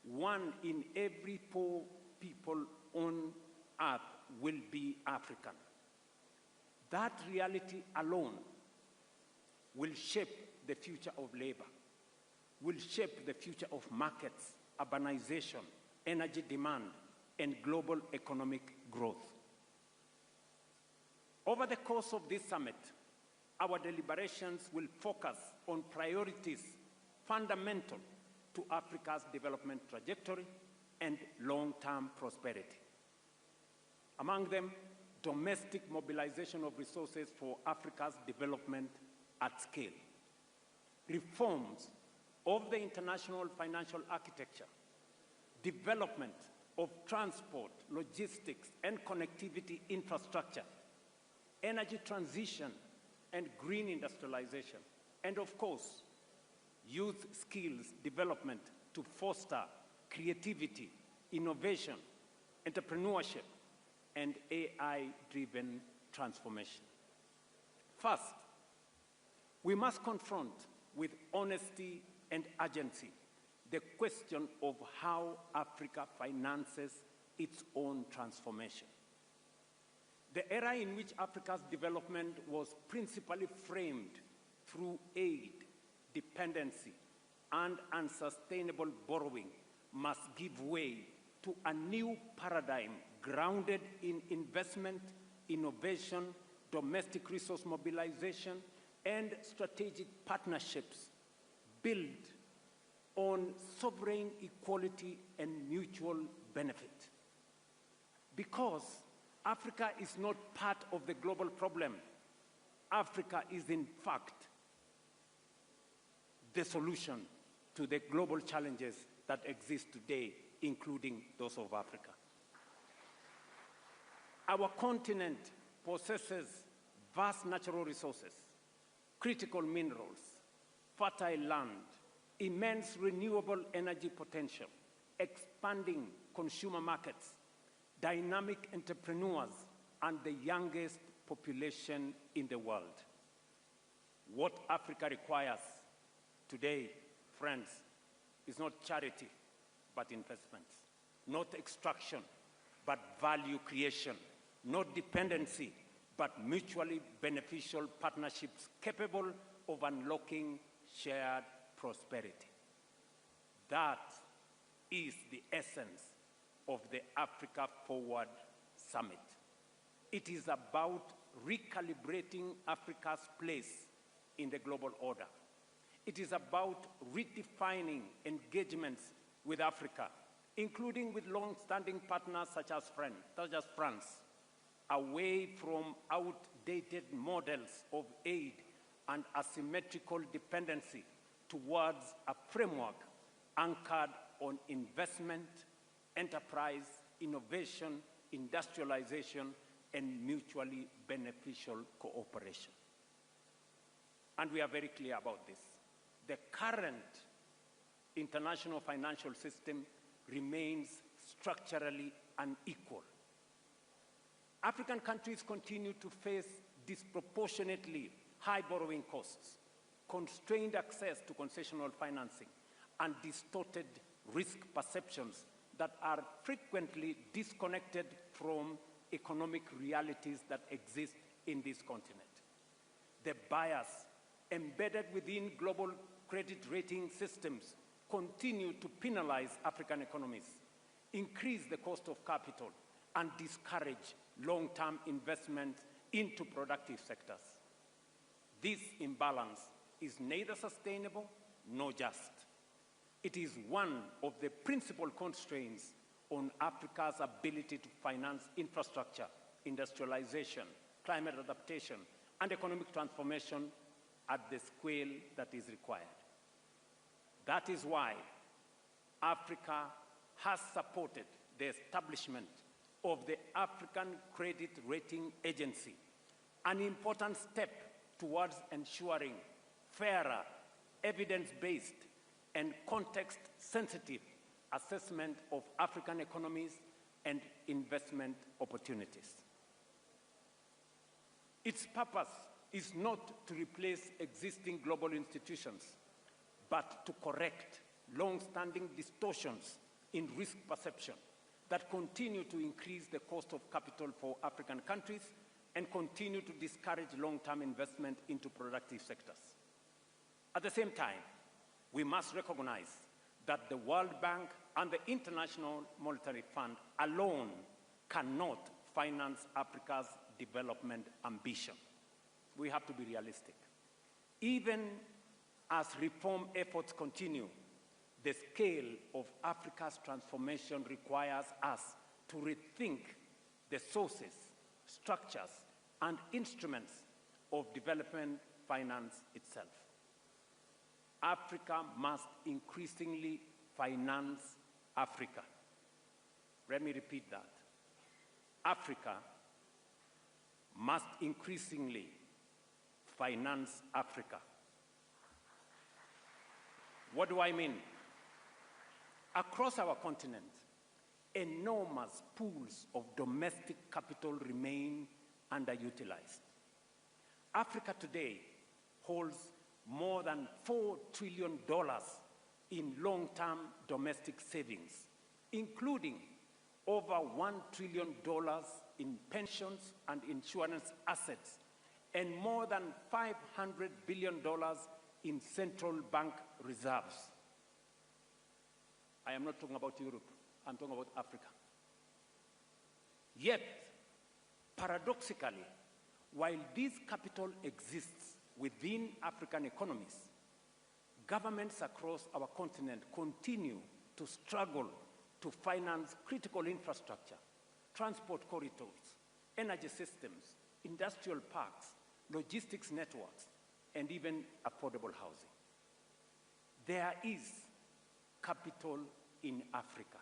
1 in every 4 people on Earth will be African. That reality alone will shape the future of labor, will shape the future of markets, urbanization, energy demand, and global economic growth. Over the course of this summit, our deliberations will focus on priorities fundamental to Africa's development trajectory and long-term prosperity. Among them, domestic mobilization of resources for Africa's development at scale, reforms of the international financial architecture, development of transport, logistics, and connectivity infrastructure, energy transition and green industrialization, and of course, youth skills development to foster creativity, innovation, entrepreneurship, and AI-driven transformation. First, we must confront with honesty and urgency the question of how Africa finances its own transformation. The era in which Africa's development was principally framed through aid, dependency, and unsustainable borrowing must give way to a new paradigm grounded in investment, innovation, domestic resource mobilization, and strategic partnerships built on sovereign equality and mutual benefit. Because Africa is not part of the global problem. Africa is, in fact, the solution to the global challenges that exist today, including those of Africa. Our continent possesses vast natural resources, critical minerals, fertile land, immense renewable energy potential, expanding consumer markets, dynamic entrepreneurs, and the youngest population in the world. What Africa requires today, friends, is not charity, but investments, not extraction, but value creation, not dependency, but mutually beneficial partnerships capable of unlocking shared prosperity. That is the essence of the Africa Forward Summit. It is about recalibrating Africa's place in the global order. It is about redefining engagements with Africa, including with long-standing partners such as France, away from outdated models of aid and asymmetrical dependency towards a framework anchored on investment, enterprise, innovation, industrialization, and mutually beneficial cooperation. And we are very clear about this. The current international financial system remains structurally unequal. African countries continue to face disproportionately high borrowing costs, constrained access to concessional financing, and distorted risk perceptions that are frequently disconnected from economic realities that exist in this continent. The bias embedded within global credit rating systems continue to penalize African economies, increase the cost of capital, and discourage long-term investment into productive sectors. This imbalance is neither sustainable nor just. It is one of the principal constraints on Africa's ability to finance infrastructure, industrialization, climate adaptation, and economic transformation at the scale that is required. That is why Africa has supported the establishment of the African Credit Rating Agency, an important step towards ensuring fairer, evidence-based, and context-sensitive assessment of African economies and investment opportunities. Its purpose is not to replace existing global institutions, but to correct long-standing distortions in risk perception that continue to increase the cost of capital for African countries and continue to discourage long-term investment into productive sectors. At the same time, we must recognize that the World Bank and the International Monetary Fund alone cannot finance Africa's development ambition. We have to be realistic. Even as reform efforts continue, the scale of Africa's transformation requires us to rethink the sources, structures, and instruments of development finance itself. Africa must increasingly finance Africa. Let me repeat that. Africa must increasingly finance Africa. What do I mean? Across our continent, enormous pools of domestic capital remain underutilized. Africa today holds more than $4 trillion in long-term domestic savings, including over $1 trillion in pensions and insurance assets, and more than $500 billion in central bank reserves. I am not talking about Europe, I'm talking about Africa. Yet, paradoxically, while this capital exists within African economies, governments across our continent continue to struggle to finance critical infrastructure, transport corridors, energy systems, industrial parks, logistics networks, and even affordable housing. There is capital in Africa,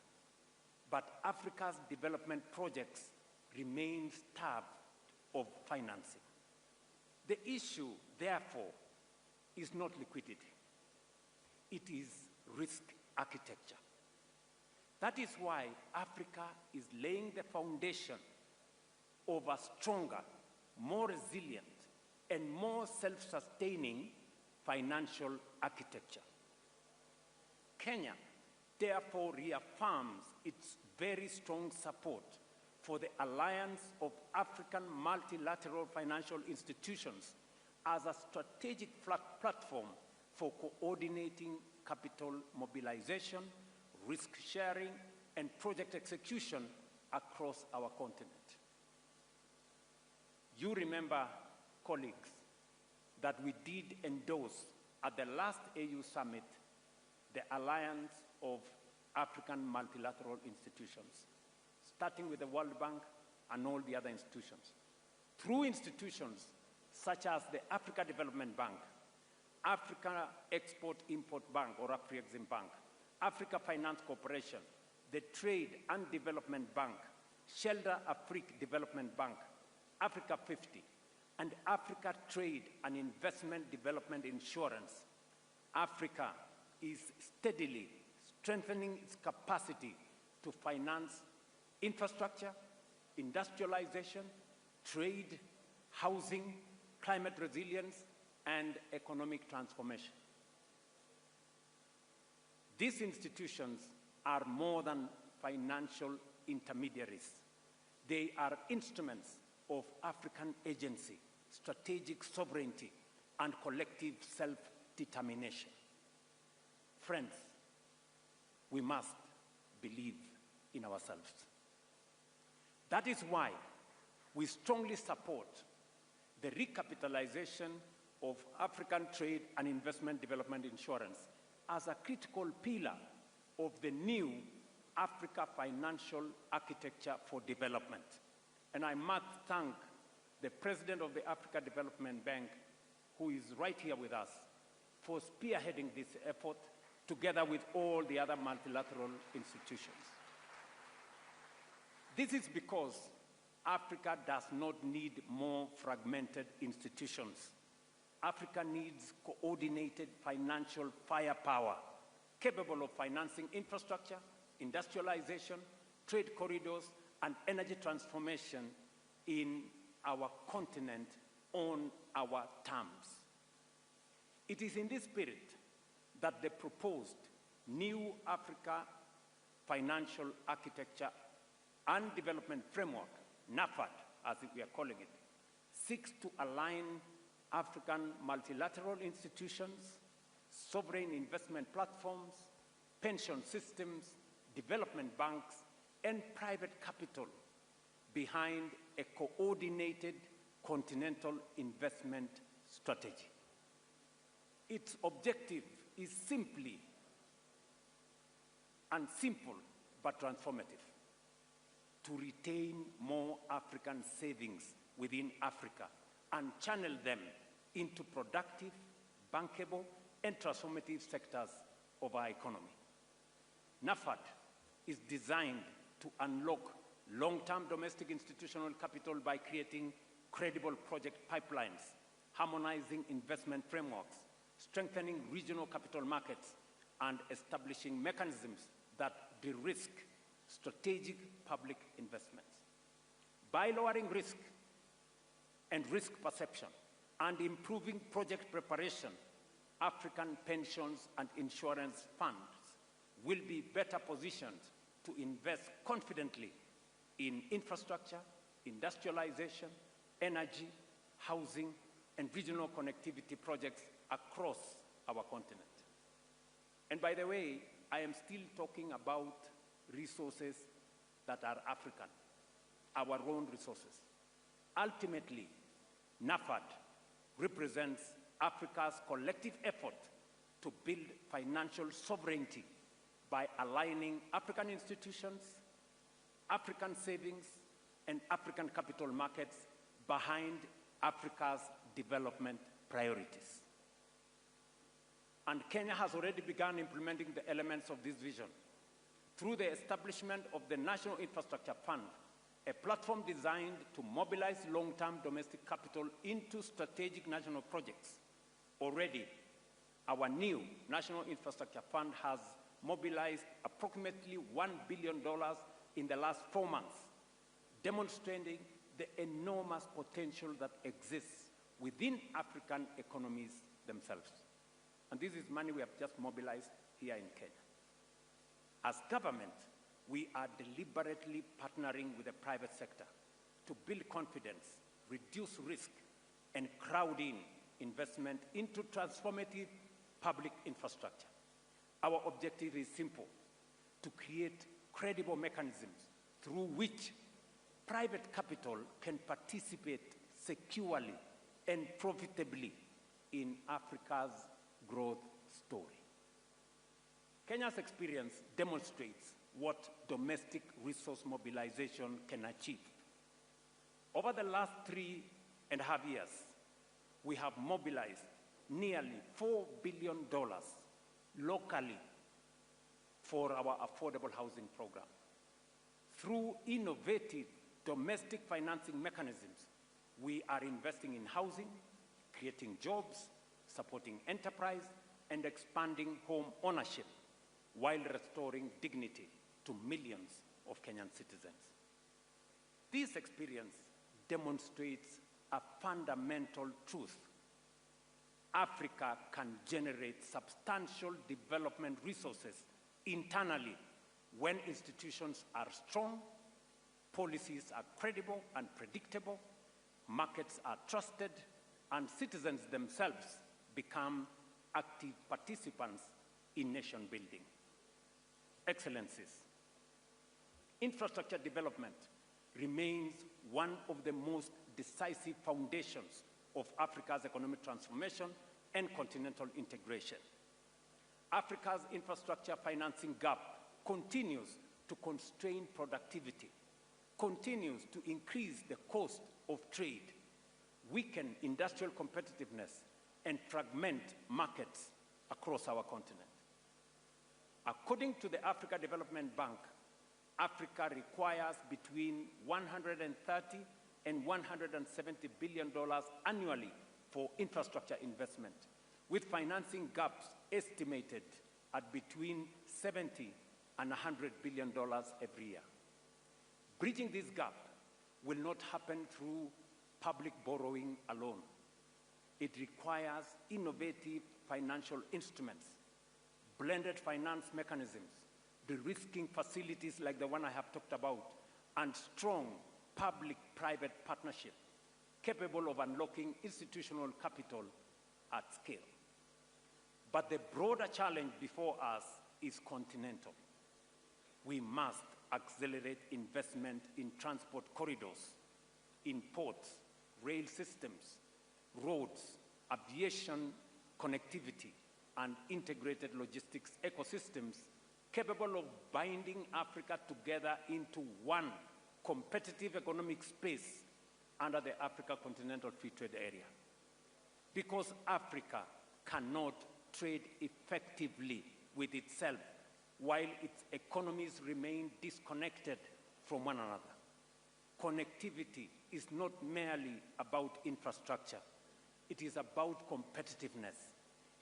but Africa's development projects remain starved of financing. The issue, therefore, is not liquidity. It is risk architecture. That is why Africa is laying the foundation of a stronger, more resilient, and more self-sustaining financial architecture. Kenya, therefore, reaffirms its very strong support for the Alliance of African Multilateral Financial Institutions as a strategic platform for coordinating capital mobilization, risk sharing, and project execution across our continent. You remember, colleagues, that we did endorse at the last AU summit the Alliance of African Multilateral Institutions, starting with the World Bank and all the other institutions. Through institutions such as the Africa Development Bank, Africa Export-Import Bank, or Afrexim Bank, Africa Finance Corporation, the Trade and Development Bank, Shelter Afrique Development Bank, Africa 50, and Africa Trade and Investment Development Insurance, Africa is steadily strengthening its capacity to finance infrastructure, industrialization, trade, housing, climate resilience, and economic transformation. These institutions are more than financial intermediaries. They are instruments of African agency, strategic sovereignty, and collective self-determination. Friends, we must believe in ourselves. That is why we strongly support the recapitalization of African Trade and Investment Development Insurance as a critical pillar of the new Africa financial architecture for development. And I must thank the President of the Africa Development Bank, who is right here with us, for spearheading this effort together with all the other multilateral institutions. This is because Africa does not need more fragmented institutions. Africa needs coordinated financial firepower capable of financing infrastructure, industrialization, trade corridors, and energy transformation in our continent on our terms. It is in this spirit that the proposed new Africa Financial Architecture and Development Framework, NAFAD, as we are calling it, seeks to align African multilateral institutions, sovereign investment platforms, pension systems, development banks, and private capital behind a coordinated continental investment strategy. Its objective is simple but transformative: to retain more African savings within Africa and channel them into productive, bankable, and transformative sectors of our economy. NAFAD is designed to unlock long-term domestic institutional capital by creating credible project pipelines, harmonizing investment frameworks, strengthening regional capital markets, and establishing mechanisms that de-risk strategic public investments. By lowering risk and risk perception and improving project preparation, African pensions and insurance funds will be better positioned to invest confidently in infrastructure, industrialization, energy, housing, and regional connectivity projects across our continent. And by the way, I am still talking about resources that are African, our own resources. Ultimately, NAFAD represents Africa's collective effort to build financial sovereignty by aligning African institutions, African savings, and African capital markets behind Africa's development priorities. And Kenya has already begun implementing the elements of this vision through the establishment of the National Infrastructure Fund, a platform designed to mobilize long-term domestic capital into strategic national projects. Already, our new National Infrastructure Fund has mobilized approximately $1 billion in the last 4 months, demonstrating the enormous potential that exists within African economies themselves. And this is money we have just mobilized here in Kenya. As government, we are deliberately partnering with the private sector to build confidence, reduce risk, and crowd in investment into transformative public infrastructure. Our objective is simple: to create credible mechanisms through which private capital can participate securely and profitably in Africa's growth story. Kenya's experience demonstrates what domestic resource mobilization can achieve. Over the last 3.5 years, we have mobilized nearly $4 billion locally for our affordable housing program. Through innovative domestic financing mechanisms, we are investing in housing, creating jobs, supporting enterprise, and expanding home ownership while restoring dignity to millions of Kenyan citizens. This experience demonstrates a fundamental truth. Africa can generate substantial development resources internally when institutions are strong, policies are credible and predictable, markets are trusted, and citizens themselves become active participants in nation building. Excellencies, infrastructure development remains one of the most decisive foundations of Africa's economic transformation and continental integration. Africa's infrastructure financing gap continues to constrain productivity, continues to increase the cost of trade, weaken industrial competitiveness, and fragment markets across our continent. According to the Africa Development Bank, Africa requires between $130 and $170 billion annually for infrastructure investment, with financing gaps estimated at between $70 and $100 billion every year. Bridging this gap will not happen through public borrowing alone. It requires innovative financial instruments, blended finance mechanisms, de-risking facilities like the one I have talked about, and strong public-private partnership capable of unlocking institutional capital at scale. But the broader challenge before us is continental. We must accelerate investment in transport corridors, in ports, rail systems, roads, aviation connectivity, and integrated logistics ecosystems capable of binding Africa together into one competitive economic space under the Africa Continental Free Trade Area. Because Africa cannot trade effectively with itself while its economies remain disconnected from one another. Connectivity is not merely about infrastructure. It is about competitiveness.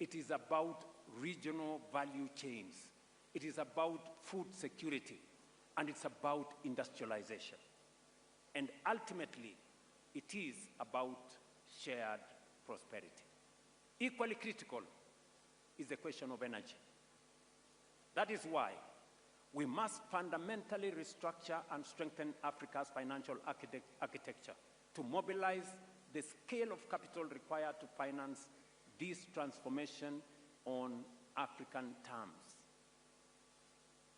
It is about regional value chains. It is about food security. And it's about industrialization. And ultimately, it is about shared prosperity. Equally critical is the question of energy. That is why we must fundamentally restructure and strengthen Africa's financial architecture to mobilize the scale of capital required to finance this transformation on African terms.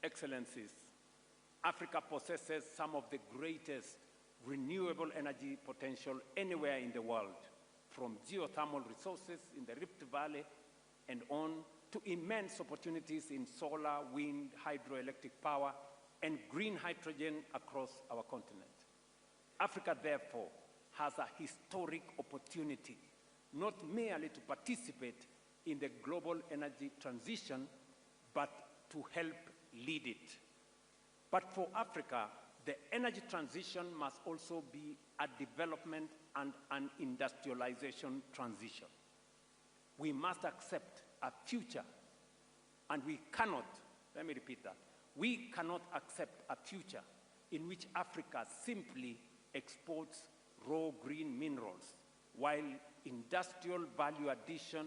Excellencies, Africa possesses some of the greatest renewable energy potential anywhere in the world, from geothermal resources in the Rift Valley and on to immense opportunities in solar, wind, hydroelectric power, and green hydrogen across our continent. Africa, therefore, has a historic opportunity, not merely to participate in the global energy transition, but to help lead it. But for Africa, the energy transition must also be a development and an industrialization transition. We must accept a future, and we cannot, let me repeat that, we cannot accept a future in which Africa simply exports raw green minerals, while industrial value addition,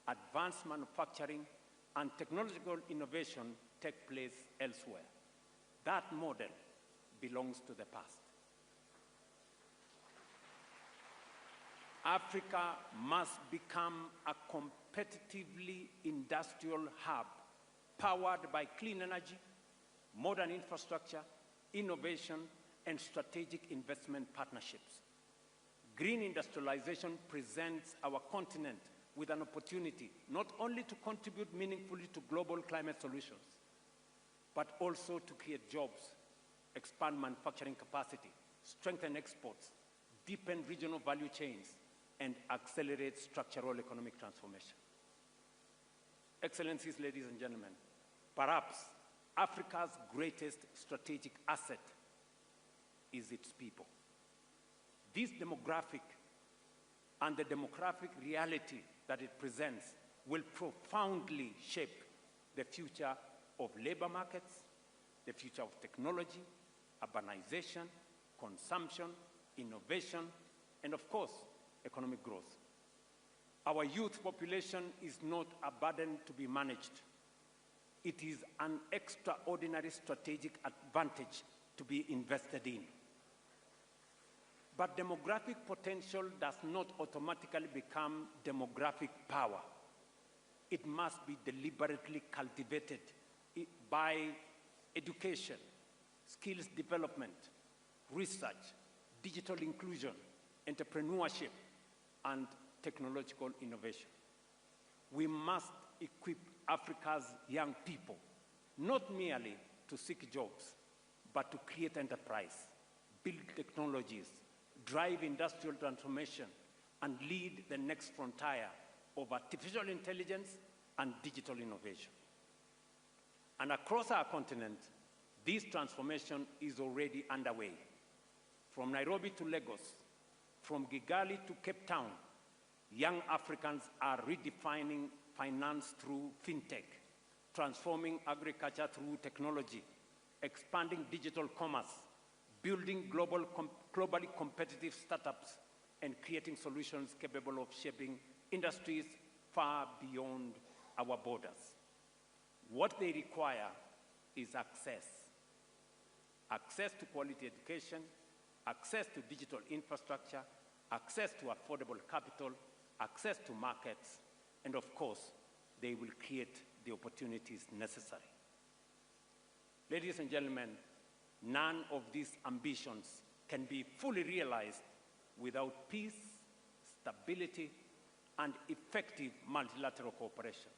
advanced manufacturing, and technological innovation take place elsewhere. That model belongs to the past. Africa must become a competitively industrial hub powered by clean energy, modern infrastructure, innovation, and strategic investment partnerships. Green industrialization presents our continent with an opportunity not only to contribute meaningfully to global climate solutions, but also to create jobs, expand manufacturing capacity, strengthen exports, deepen regional value chains, and accelerate structural economic transformation. Excellencies, ladies and gentlemen, perhaps Africa's greatest strategic asset is its people. This demographic and the demographic reality that it presents will profoundly shape the future of labor markets, the future of technology, urbanization, consumption, innovation, and of course, economic growth. Our youth population is not a burden to be managed. It is an extraordinary strategic advantage to be invested in. But demographic potential does not automatically become demographic power. It must be deliberately cultivated by education, skills development, research, digital inclusion, entrepreneurship, and technological innovation. We must equip Africa's young people, not merely to seek jobs, but to create enterprise, build technologies, drive industrial transformation, and lead the next frontier of artificial intelligence and digital innovation. And across our continent, this transformation is already underway. From Nairobi to Lagos, from Kigali to Cape Town, young Africans are redefining finance through fintech, transforming agriculture through technology, expanding digital commerce, building globally competitive startups, and creating solutions capable of shaping industries far beyond our borders. What they require is access. Access to quality education, access to digital infrastructure, access to affordable capital, access to markets, and of course, they will create the opportunities necessary. Ladies and gentlemen, none of these ambitions can be fully realized without peace, stability, and effective multilateral cooperation.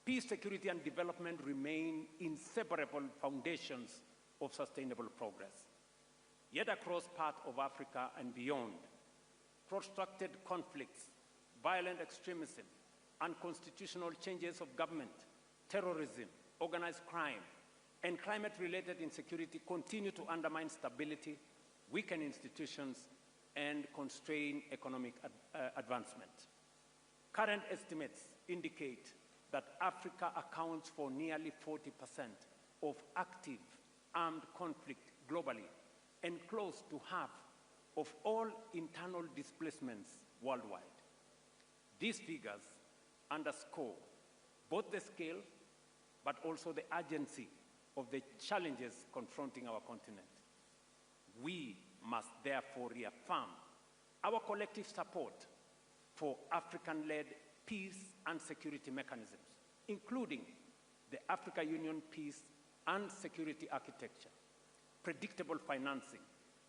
Peace, security, and development remain inseparable foundations of sustainable progress. Yet across parts of Africa and beyond, protracted conflicts, violent extremism, unconstitutional changes of government, terrorism, organized crime, and climate-related insecurity continue to undermine stability, weaken institutions, and constrain economic advancement. Current estimates indicate that Africa accounts for nearly 40% of active armed conflict globally and close to half of all internal displacements worldwide. These figures underscore both the scale but also the urgency of the challenges confronting our continent. We must therefore reaffirm our collective support for African-led peace and security mechanisms, including the Africa Union Peace and Security Architecture, predictable financing,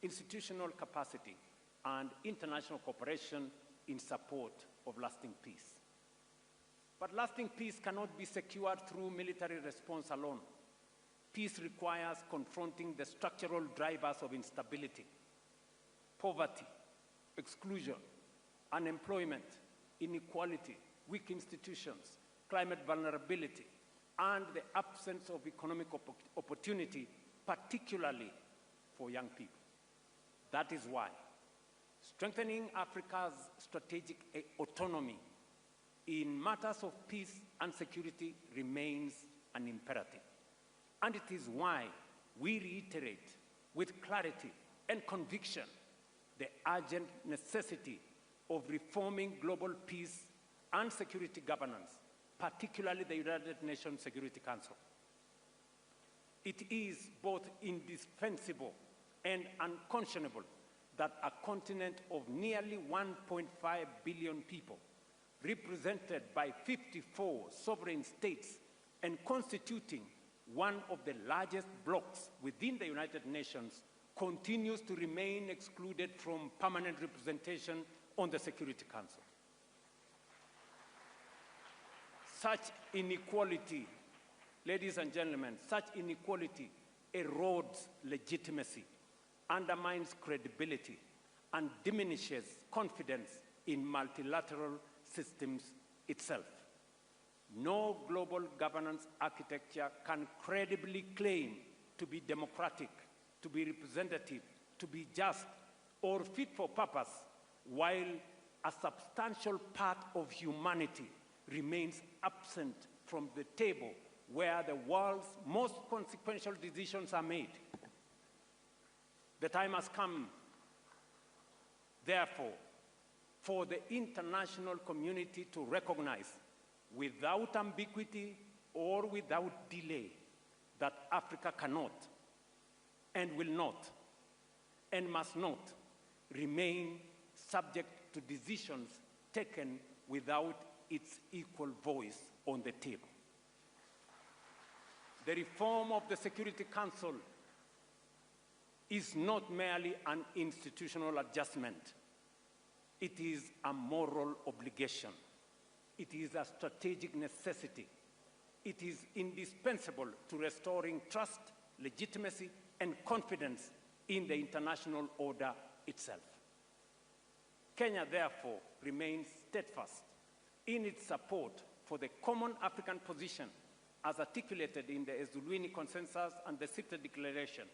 institutional capacity, and international cooperation in support of lasting peace. But lasting peace cannot be secured through military response alone. Peace requires confronting the structural drivers of instability: poverty, exclusion, unemployment, inequality, weak institutions, climate vulnerability, and the absence of economic opportunity, particularly for young people. That is why strengthening Africa's strategic autonomy in matters of peace and security remains an imperative. And it is why we reiterate with clarity and conviction the urgent necessity of reforming global peace and security governance, particularly the United Nations Security Council. It is both indispensable and unconscionable that a continent of nearly 1.5 billion people, represented by 54 sovereign states and constituting one of the largest blocs within the United Nations, continues to remain excluded from permanent representation on the Security Council. Such inequality, ladies and gentlemen, such inequality erodes legitimacy, undermines credibility, and diminishes confidence in multilateral systems itself. no global governance architecture can credibly claim to be democratic, to be representative, to be just, or fit for purpose, while a substantial part of humanity remains absent from the table where the world's most consequential decisions are made. The time has come, therefore, for the international community to recognize, without ambiguity or without delay, that Africa cannot and will not and must not remain subject to decisions taken without its equal voice on the table. The reform of the Security Council is not merely an institutional adjustment. It is a moral obligation. It is a strategic necessity. It is indispensable to restoring trust, legitimacy, and confidence in the international order itself. Kenya, therefore, remains steadfast in its support for the common African position as articulated in the Ezulwini Consensus and the Ceuta Declaration,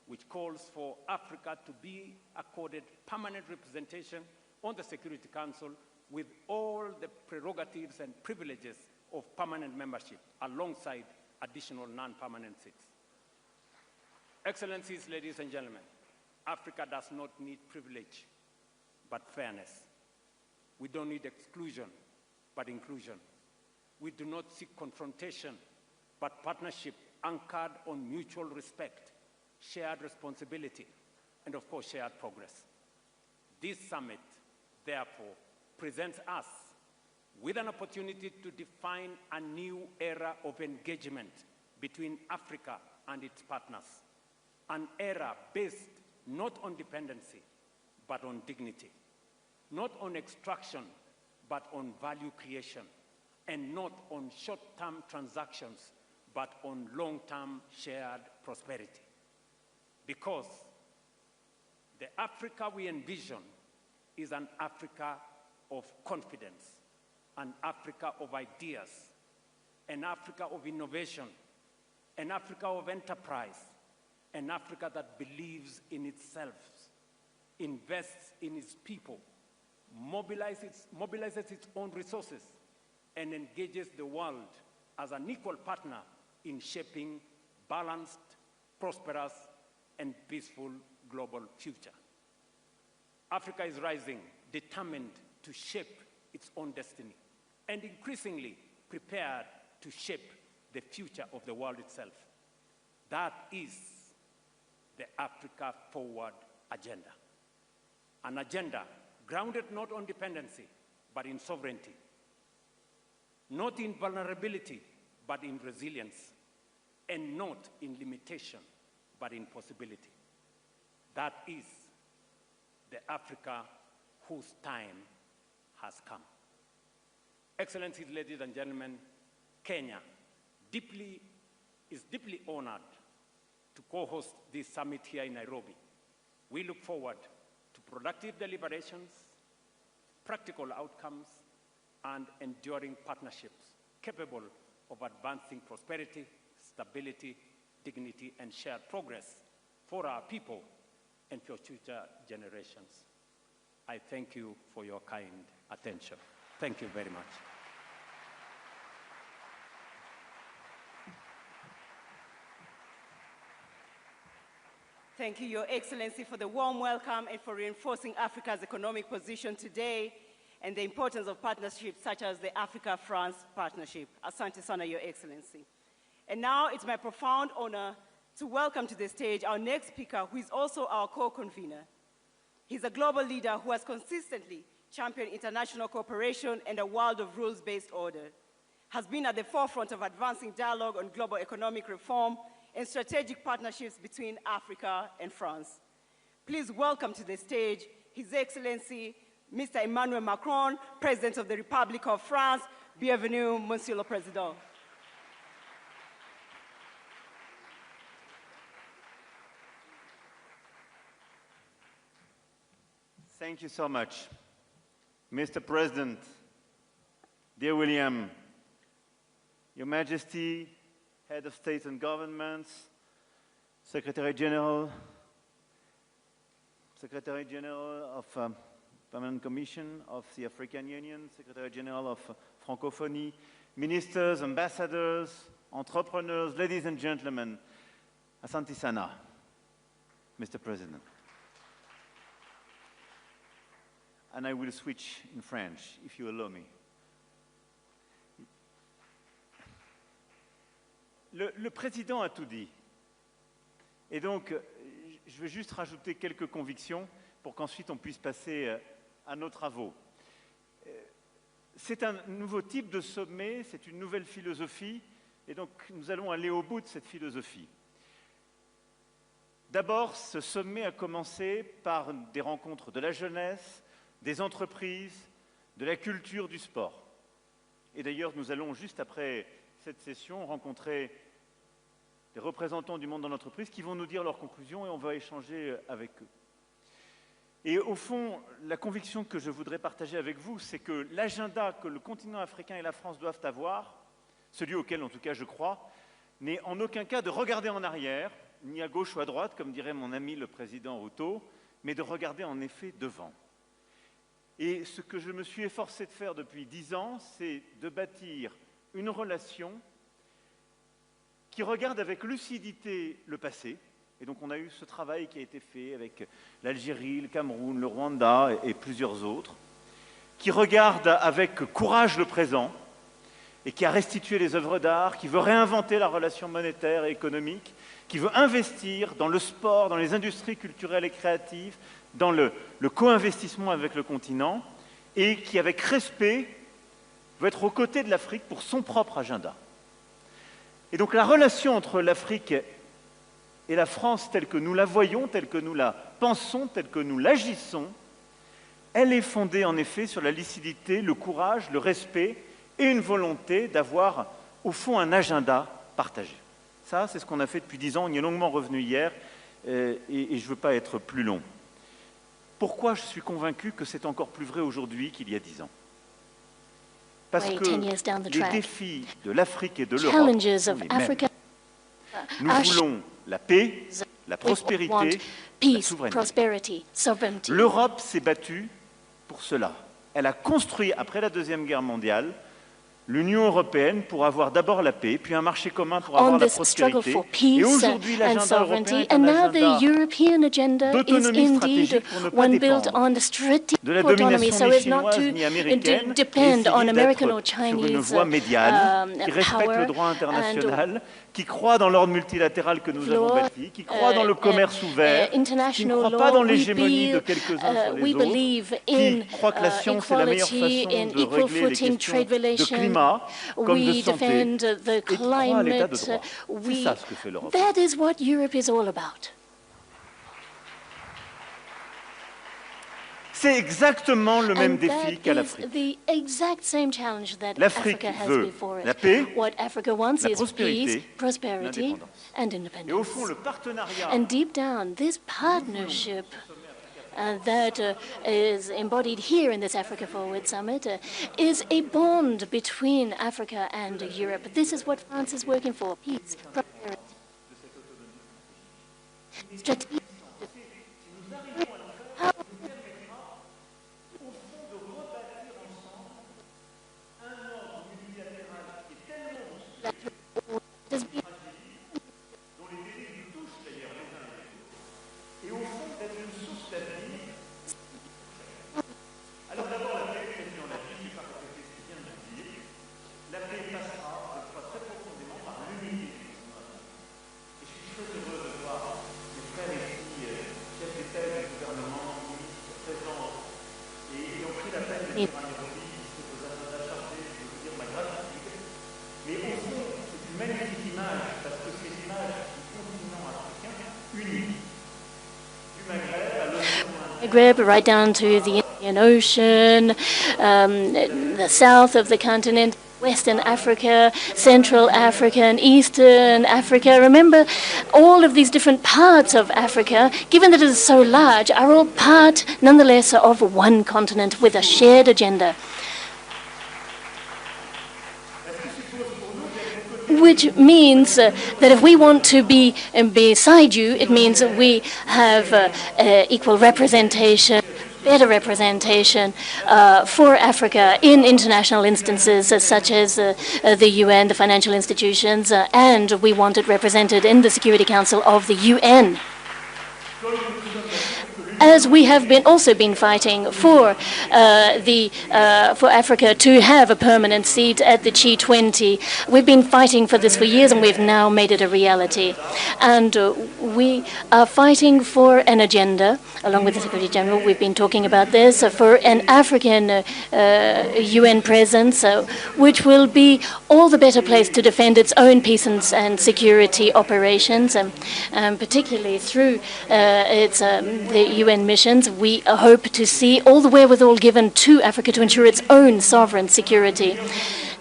which calls for Africa to be accorded permanent representation on the Security Council with all the prerogatives and privileges of permanent membership, alongside additional non-permanent seats. Excellencies, ladies and gentlemen, Africa does not need privilege, but fairness. We don't need exclusion, but inclusion. We do not seek confrontation, but partnership anchored on mutual respect, shared responsibility, and of course, shared progress. This summit, therefore, presents us with an opportunity to define a new era of engagement between Africa and its partners, an era based not on dependency, but on dignity, not on extraction, but on value creation, and not on short-term transactions, but on long-term shared prosperity. Because the Africa we envision is an Africa of confidence, an Africa of ideas, an Africa of innovation, an Africa of enterprise, an Africa that believes in itself, invests in its people, mobilizes its own resources, and engages the world as an equal partner in shaping balanced, prosperous, and peaceful global future. Africa is rising, determined to shape its own destiny, and increasingly prepared to shape the future of the world itself. That is the Africa Forward agenda. An agenda grounded not on dependency, but in sovereignty. Not in vulnerability, but in resilience. And not in limitation, but in possibility. That is the Africa whose time has come. Excellencies, ladies and gentlemen, Kenya is deeply honored to co-host this summit here in Nairobi. We look forward to productive deliberations, practical outcomes, and enduring partnerships capable of advancing prosperity, stability, dignity, and shared progress for our people and for future generations. I thank you for your kind attention. Thank you very much. Thank you, Your Excellency, for the warm welcome and for reinforcing Africa's economic position today and the importance of partnerships such as the Africa-France partnership. Asante sana, Your Excellency. And now it's my profound honor to welcome to the stage our next speaker, who is also our co-convener. He's a global leader who has consistently championed international cooperation and a world of rules-based order, has been at the forefront of advancing dialogue on global economic reform and strategic partnerships between Africa and France. Please welcome to the stage His Excellency, Mr. Emmanuel Macron, President of the Republic of France. Bienvenue, Monsieur le Président. Thank you so much. Mr. President, dear William, Your Majesty, Head of State and Governments, Secretary General of Permanent Commission of the African Union, Secretary General of Francophonie, ministers, ambassadors, entrepreneurs, ladies and gentlemen, Asante Sana, Mr. President. And I will switch in French, if you allow me. Le président a tout dit. Et donc, je vais juste rajouter quelques convictions pour qu'ensuite on puisse passer à nos travaux. C'est un nouveau type de sommet, c'est une nouvelle philosophie, et donc nous allons aller au bout de cette philosophie. D'abord, ce sommet a commencé par des rencontres de la jeunesse, des entreprises, de la culture, du sport. Et d'ailleurs, nous allons, juste après cette session, rencontrer des représentants du monde dans l'entreprise qui vont nous dire leurs conclusions et on va échanger avec eux. Et au fond, la conviction que je voudrais partager avec vous, c'est que l'agenda que le continent africain et la France doivent avoir, celui auquel en tout cas je crois, n'est en aucun cas de regarder en arrière, ni à gauche ou à droite, comme dirait mon ami le président Ruto, mais de regarder en effet devant. Et ce que je me suis efforcé de faire depuis 10 ans, c'est de bâtir une relation qui regarde avec lucidité le passé. Et donc on a eu ce travail qui a été fait avec l'Algérie, le Cameroun, le Rwanda et plusieurs autres, qui regarde avec courage le présent et qui a restitué les œuvres d'art, qui veut réinventer la relation monétaire et économique, qui veut investir dans le sport, dans les industries culturelles et créatives, dans le co-investissement avec le continent, et qui, avec respect, veut être aux côtés de l'Afrique pour son propre agenda. Et donc la relation entre l'Afrique et la France, telle que nous la voyons, telle que nous la pensons, telle que nous l'agissons, elle est fondée en effet sur la lucidité, le courage, le respect et une volonté d'avoir, au fond, un agenda partagé. Ça, c'est ce qu'on a fait depuis 10 ans, on y est longuement revenu hier, et je ne veux pas être plus long. Pourquoi je suis convaincu que c'est encore plus vrai aujourd'hui qu'il y a 10 ans? Parce que les défis de l'Afrique et de l'Europe sont les mêmes. Nous voulons la paix, la prospérité, la souveraineté. L'Europe s'est battue pour cela. Elle a construit, après la Deuxième Guerre mondiale, l'Union européenne pour avoir d'abord la paix, puis un marché commun pour avoir la prospérité. Et aujourd'hui, l'agenda européen est un agenda d'autonomie stratégique pour ne pas dépendre de la domination ni chinoise ni américaine, et essayer d'être sur une voie médiane qui respecte le droit international, qui croit dans l'ordre multilatéral que nous avons bâti, qui croit dans le commerce ouvert, qui ne croit pas dans l'hégémonie de quelques-uns sur les autres, qui croit que la science est la meilleure façon de régler les questions de climat, comme de santé, et croit à l'état de droit. C'est ça ce que fait l'Europe. That is what Europe is all about. C'est exactement le même défi qu'à l'Afrique. L'Afrique veut la paix, la prospérité, l'indépendance. Et au fond, le partenariat that is embodied here in this Africa Forward Summit is a bond between Africa and Europe. This is what France is working for: peace, prosperity, strategic. Maghreb, right down to the Indian Ocean, the south of the continent, Western Africa, Central Africa, and Eastern Africa. Remember, all of these different parts of Africa, given that it is so large, are all part, nonetheless, of one continent with a shared agenda. which means that if we want to be beside you, it means that we have equal representation, better representation for Africa in international instances such as the UN, the financial institutions, and we want it represented in the Security Council of the UN. As we have also been fighting for for Africa to have a permanent seat at the G20. We've been fighting for this for years, and we've now made it a reality. And we are fighting for an agenda, along with the Secretary General. We've been talking about this for an African UN presence, which will be all the better placed to defend its own peace and security operations, particularly through the UN missions. We hope to see all the wherewithal given to Africa to ensure its own sovereign security.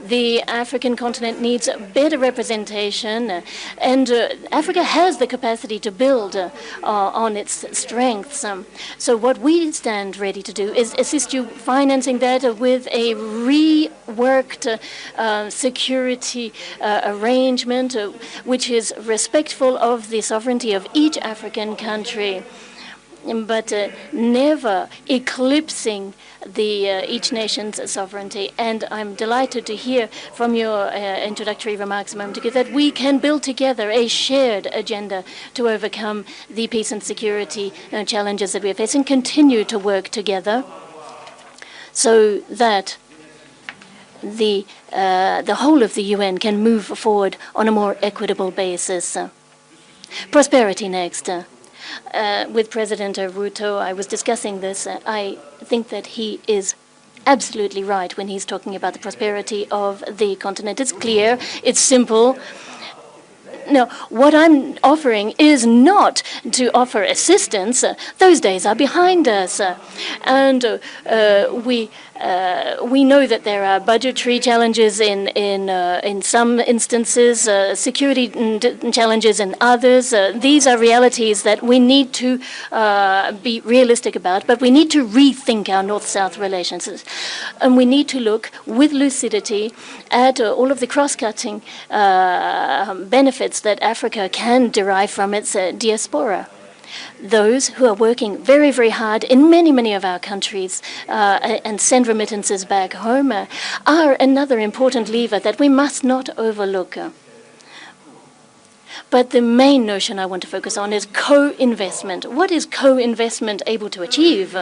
The African continent needs better representation, and Africa has the capacity to build on its strengths. So what we stand ready to do is assist you financing that with a reworked security arrangement which is respectful of the sovereignty of each African country, but never eclipsing each nation's sovereignty. And I'm delighted to hear from your introductory remarks a moment ago that we can build together a shared agenda to overcome the peace and security challenges that we are facing, continue to work together so that the whole of the UN can move forward on a more equitable basis. Prosperity next. With President Ruto, I was discussing this. I think that he is absolutely right when he's talking about the prosperity of the continent. It's clear, it's simple. No, what I'm offering is not to offer assistance. Those days are behind us. And we know that there are budgetary challenges in some instances, security challenges in others. These are realities that we need to be realistic about, but we need to rethink our North-South relations. And we need to look with lucidity at all of the cross-cutting benefits that Africa can derive from its diaspora. Those who are working very, very hard in many, many of our countries and send remittances back home are another important lever that we must not overlook. But the main notion I want to focus on is co-investment. What is co-investment able to achieve?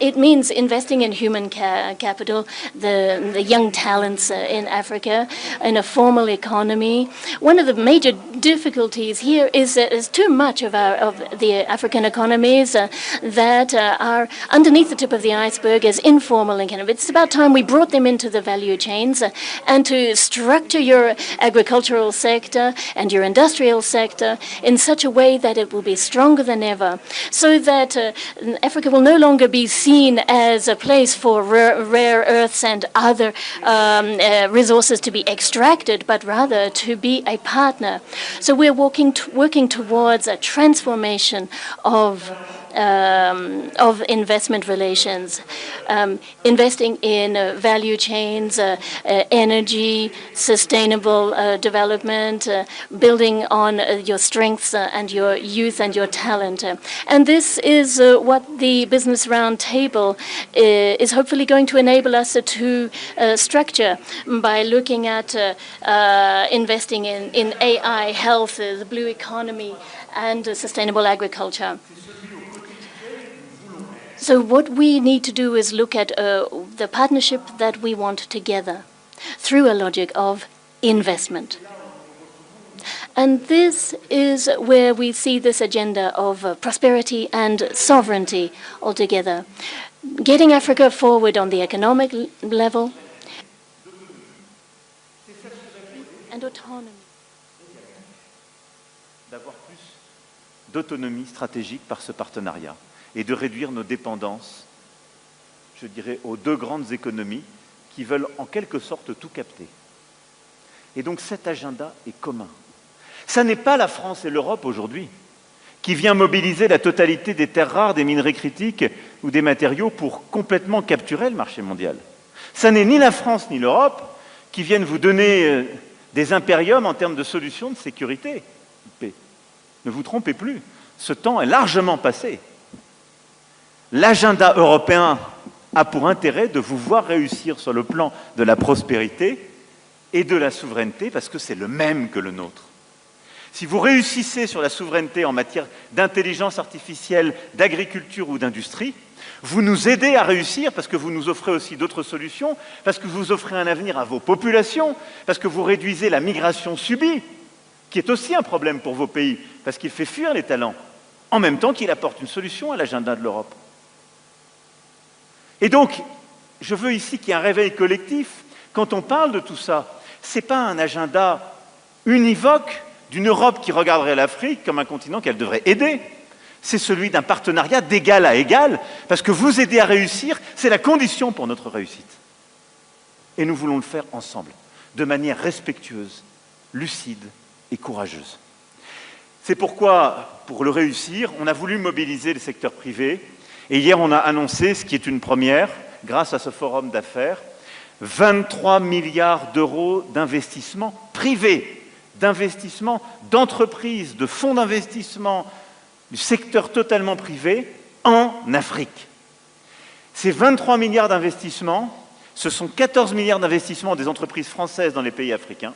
It means investing in human capital, the young talents in Africa, in a formal economy. One of the major difficulties here is that there's too much of the African economies that are underneath the tip of the iceberg as informal economy. It's about time we brought them into the value chains and to structure your agricultural sector and your industrial sector in such a way that it will be stronger than ever, so that Africa will no longer be seen as a place for rare earths and other resources to be extracted, but rather to be a partner. So we're working towards a transformation of investment relations, investing in value chains, energy, sustainable development, building on your strengths and your youth and your talent. And this is what the Business Roundtable is hopefully going to enable us to structure by looking at investing in AI, health, the blue economy, and sustainable agriculture. So what we need to do is look at the partnership that we want together through a logic of investment. And this is where we see this agenda of prosperity and sovereignty altogether. Getting Africa forward on the economic level and autonomy. D'avoir plus d'autonomie stratégique par ce partenariat et de réduire nos dépendances, je dirais, aux deux grandes économies qui veulent en quelque sorte tout capter. Et donc cet agenda est commun. Ça n'est pas la France et l'Europe aujourd'hui qui vient mobiliser la totalité des terres rares, des minerais critiques ou des matériaux pour complètement capturer le marché mondial. Ça n'est ni la France ni l'Europe qui viennent vous donner des impériums en termes de solutions de sécurité. Ne vous trompez plus, ce temps est largement passé. L'agenda européen a pour intérêt de vous voir réussir sur le plan de la prospérité et de la souveraineté, parce que c'est le même que le nôtre. Si vous réussissez sur la souveraineté en matière d'intelligence artificielle, d'agriculture ou d'industrie, vous nous aidez à réussir parce que vous nous offrez aussi d'autres solutions, parce que vous offrez un avenir à vos populations, parce que vous réduisez la migration subie, qui est aussi un problème pour vos pays, parce qu'il fait fuir les talents, en même temps qu'il apporte une solution à l'agenda de l'Europe. Et donc, je veux ici qu'il y ait un réveil collectif. Quand on parle de tout ça, ce n'est pas un agenda univoque d'une Europe qui regarderait l'Afrique comme un continent qu'elle devrait aider. C'est celui d'un partenariat d'égal à égal, parce que vous aider à réussir, c'est la condition pour notre réussite. Et nous voulons le faire ensemble, de manière respectueuse, lucide et courageuse. C'est pourquoi, pour le réussir, on a voulu mobiliser le secteur privé. Et hier, on a annoncé, ce qui est une première, grâce à ce forum d'affaires, 23 milliards d'euros d'investissement privé, d'investissement d'entreprises, de fonds d'investissement, du secteur totalement privé en Afrique. Ces 23 milliards d'investissements, ce sont 14 milliards d'investissements des entreprises françaises dans les pays africains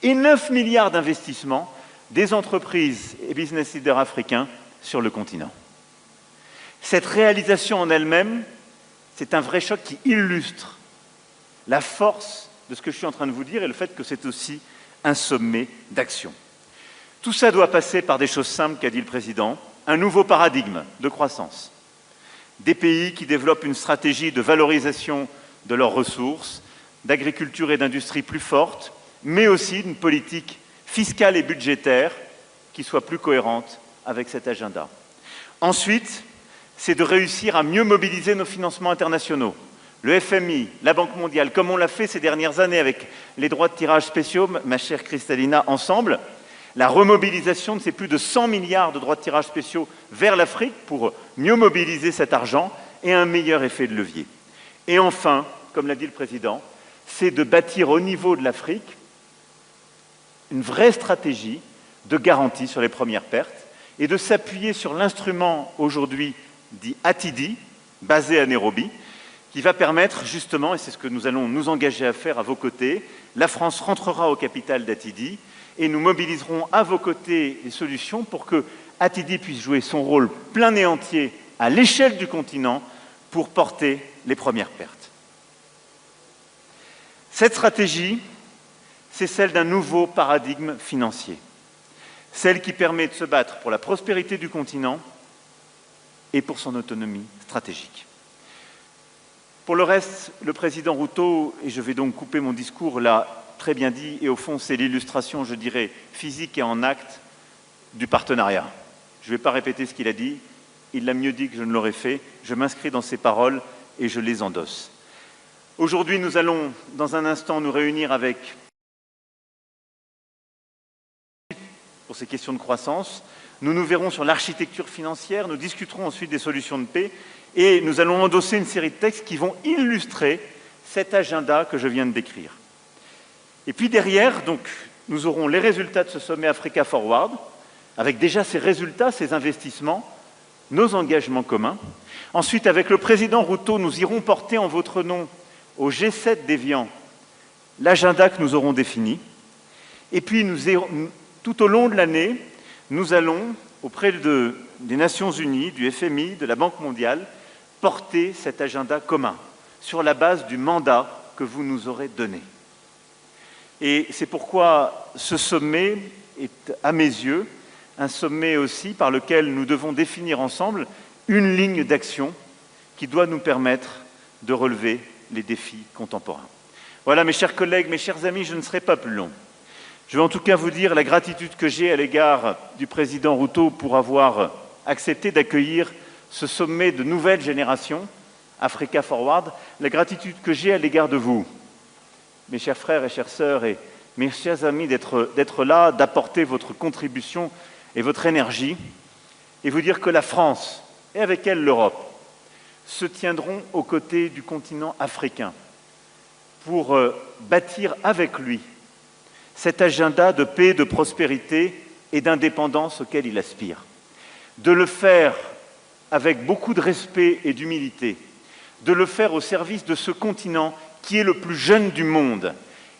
et 9 milliards d'investissements des entreprises et business leaders africains sur le continent. Cette réalisation en elle-même, c'est un vrai choc qui illustre la force de ce que je suis en train de vous dire et le fait que c'est aussi un sommet d'action. Tout ça doit passer par des choses simples qu'a dit le Président, un nouveau paradigme de croissance. Des pays qui développent une stratégie de valorisation de leurs ressources, d'agriculture et d'industrie plus forte, mais aussi d'une politique fiscale et budgétaire qui soit plus cohérente avec cet agenda. Ensuite, c'est de réussir à mieux mobiliser nos financements internationaux. Le FMI, la Banque mondiale, comme on l'a fait ces dernières années avec les droits de tirage spéciaux, ma chère Kristalina, ensemble, la remobilisation de ces plus de 100 milliards de droits de tirage spéciaux vers l'Afrique pour mieux mobiliser cet argent et un meilleur effet de levier. Et enfin, comme l'a dit le Président, c'est de bâtir au niveau de l'Afrique une vraie stratégie de garantie sur les premières pertes et de s'appuyer sur l'instrument aujourd'hui dit ATD, basé à Nairobi, qui va permettre justement, et c'est ce que nous allons nous engager à faire à vos côtés, la France rentrera au capital d'ATD et nous mobiliserons à vos côtés les solutions pour que ATD puisse jouer son rôle plein et entier à l'échelle du continent pour porter les premières pertes. Cette stratégie, c'est celle d'un nouveau paradigme financier, celle qui permet de se battre pour la prospérité du continent et pour son autonomie stratégique. Pour le reste, le président Ruto, et je vais donc couper mon discours, l'a très bien dit, et au fond c'est l'illustration, je dirais, physique et en acte du partenariat. Je ne vais pas répéter ce qu'il a dit, il l'a mieux dit que je ne l'aurais fait, je m'inscris dans ses paroles et je les endosse. Aujourd'hui, nous allons, dans un instant, nous réunir avec, pour ces questions de croissance, nous nous verrons sur l'architecture financière, nous discuterons ensuite des solutions de paix et nous allons endosser une série de textes qui vont illustrer cet agenda que je viens de décrire. Et puis derrière, donc, nous aurons les résultats de ce sommet Africa Forward, avec déjà ces résultats, ces investissements, nos engagements communs. Ensuite, avec le président Ruto, nous irons porter en votre nom au G7 d'Évian l'agenda que nous aurons défini. Et puis, tout au long de l'année, nous allons, auprès des Nations Unies, du FMI, de la Banque mondiale, porter cet agenda commun sur la base du mandat que vous nous aurez donné. Et c'est pourquoi ce sommet est, à mes yeux, un sommet aussi par lequel nous devons définir ensemble une ligne d'action qui doit nous permettre de relever les défis contemporains. Voilà, mes chers collègues, mes chers amis, je ne serai pas plus long. Je vais en tout cas vous dire la gratitude que j'ai à l'égard du président Ruto pour avoir accepté d'accueillir ce sommet de nouvelle génération, Africa Forward, la gratitude que j'ai à l'égard de vous, mes chers frères et chères sœurs et mes chers amis, d'être là, d'apporter votre contribution et votre énergie, et vous dire que la France, et avec elle l'Europe, se tiendront aux côtés du continent africain pour bâtir avec lui cet agenda de paix, de prospérité et d'indépendance auquel il aspire. De le faire avec beaucoup de respect et d'humilité, de le faire au service de ce continent qui est le plus jeune du monde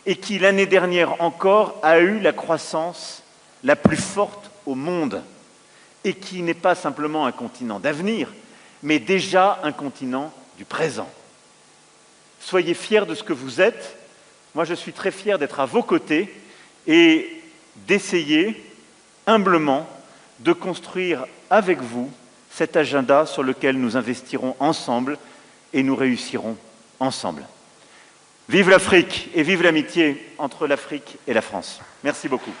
et qui, l'année dernière encore, a eu la croissance la plus forte au monde et qui n'est pas simplement un continent d'avenir, mais déjà un continent du présent. Soyez fiers de ce que vous êtes. Moi, je suis très fier d'être à vos côtés et d'essayer humblement de construire avec vous cet agenda sur lequel nous investirons ensemble et nous réussirons ensemble. Vive l'Afrique et vive l'amitié entre l'Afrique et la France. Merci beaucoup.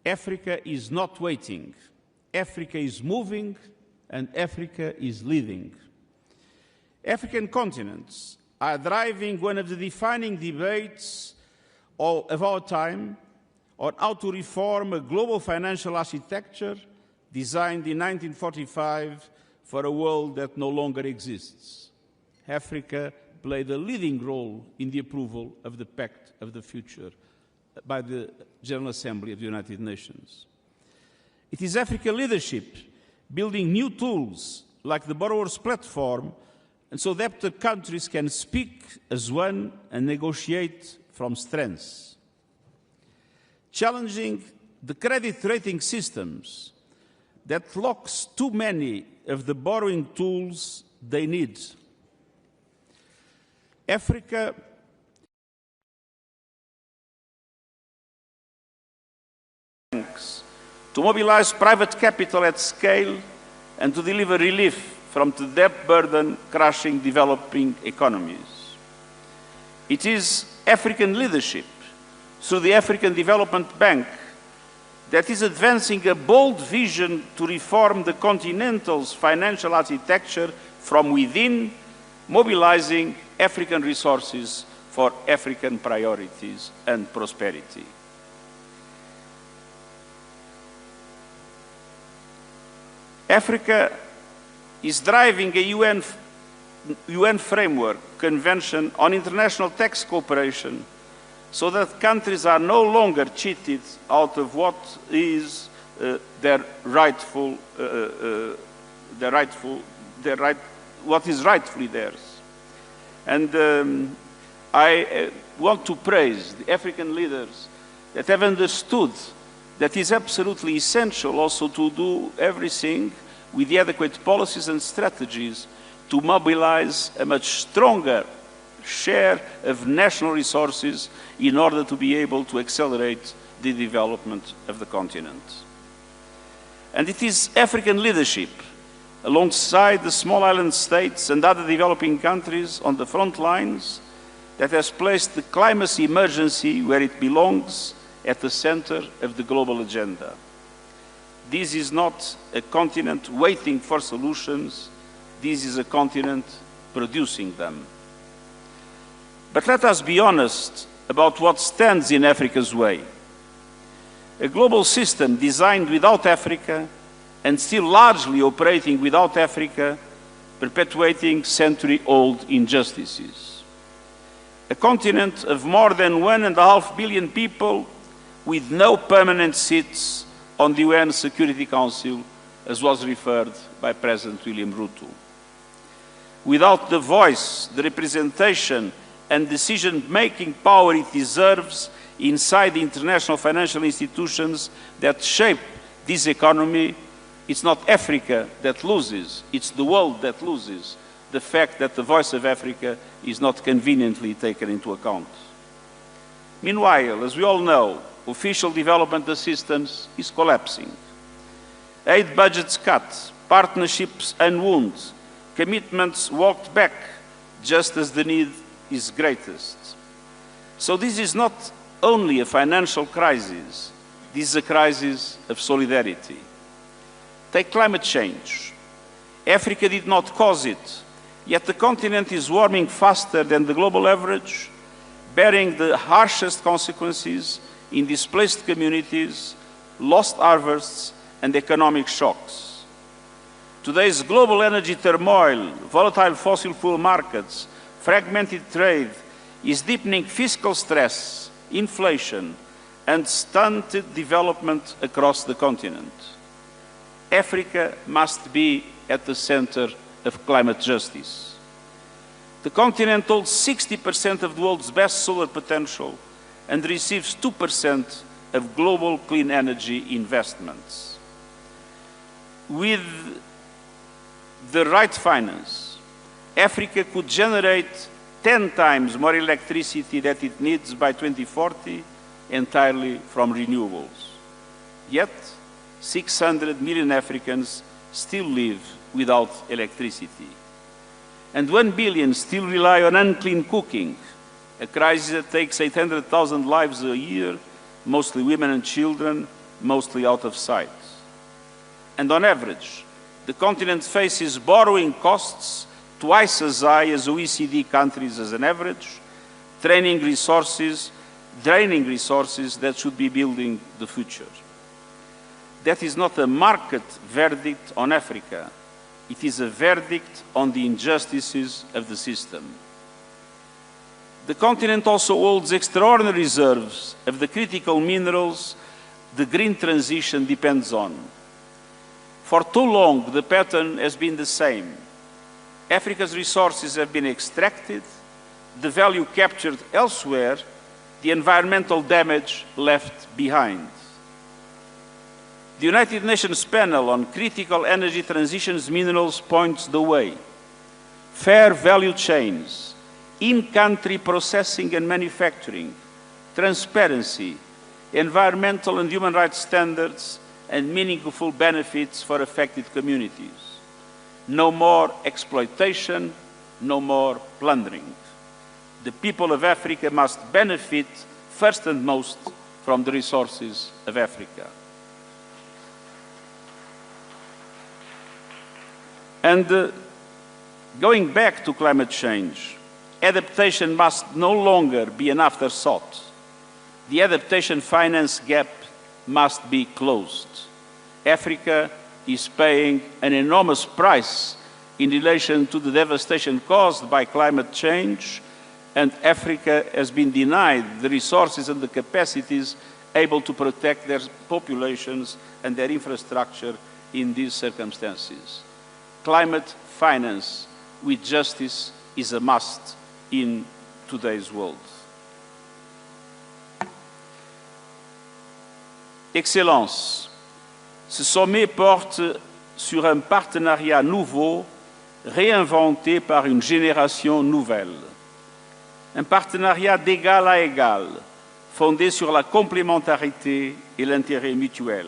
Africa is not waiting. Africa is moving, and Africa is leading. African continents are driving one of the defining debates of our time on how to reform a global financial architecture designed in 1945 for a world that no longer exists. Africa played a leading role in the approval of the Pact of the Future by the General Assembly of the United Nations. It is African leadership building new tools like the Borrowers' Platform, and so that the countries can speak as one and negotiate from strengths. Challenging the credit rating systems that locks too many of the borrowing tools they need. Africa to mobilize private capital at scale and to deliver relief from the debt burden crushing developing economies. It is African leadership through the African Development Bank that is advancing a bold vision to reform the continental's financial architecture from within, mobilizing African resources for African priorities and prosperity. Africa is driving a UN framework convention on international tax cooperation so that countries are no longer cheated out of what is what is rightfully theirs. And I want to praise the African leaders that have understood that is absolutely essential also to do everything with the adequate policies and strategies to mobilize a much stronger share of national resources in order to be able to accelerate the development of the continent. And it is African leadership, alongside the small island states and other developing countries on the front lines, that has placed the climate emergency where it belongs, at the center of the global agenda. This is not a continent waiting for solutions. This is a continent producing them. But let us be honest about what stands in Africa's way. A global system designed without Africa and still largely operating without Africa, perpetuating century-old injustices. A continent of more than 1.5 billion people with no permanent seats on the UN Security Council, as was referred by President William Ruto. Without the voice, the representation, and decision-making power it deserves inside the international financial institutions that shape this economy, it's not Africa that loses, it's the world that loses the fact that the voice of Africa is not conveniently taken into account. Meanwhile, as we all know, official development assistance is collapsing. Aid budgets cut, partnerships unwound, commitments walked back just as the need is greatest. So this is not only a financial crisis, this is a crisis of solidarity. Take climate change. Africa did not cause it, yet the continent is warming faster than the global average, bearing the harshest consequences in displaced communities, lost harvests, and economic shocks. Today's global energy turmoil, volatile fossil fuel markets, fragmented trade is deepening fiscal stress, inflation, and stunted development across the continent. Africa must be at the center of climate justice. The continent holds 60% of the world's best solar potential and receives 2% of global clean energy investments. With the right finance, Africa could generate 10 times more electricity than it needs by 2040 entirely from renewables. Yet, 600 million Africans still live without electricity. And 1 billion still rely on unclean cooking, a crisis that takes 800,000 lives a year, mostly women and children, mostly out of sight. And on average, the continent faces borrowing costs twice as high as OECD countries as an average, draining resources that should be building the future. That is not a market verdict on Africa. It is a verdict on the injustices of the system. The continent also holds extraordinary reserves of the critical minerals the green transition depends on. For too long, the pattern has been the same. Africa's resources have been extracted, the value captured elsewhere, the environmental damage left behind. The United Nations panel on critical energy transitions minerals points the way. Fair value chains, in-country processing and manufacturing, transparency, environmental and human rights standards, and meaningful benefits for affected communities. No more exploitation, no more plundering. The people of Africa must benefit first and most from the resources of Africa. And going back to climate change, adaptation must no longer be an afterthought. The adaptation finance gap must be closed. Africa is paying an enormous price in relation to the devastation caused by climate change, and Africa has been denied the resources and the capacities able to protect their populations and their infrastructure in these circumstances. Climate finance with justice is a must in today's world. Excellences, ce sommet porte sur un partenariat nouveau, réinventé par une génération nouvelle. Un partenariat d'égal à égal, fondé sur la complémentarité et l'intérêt mutuel.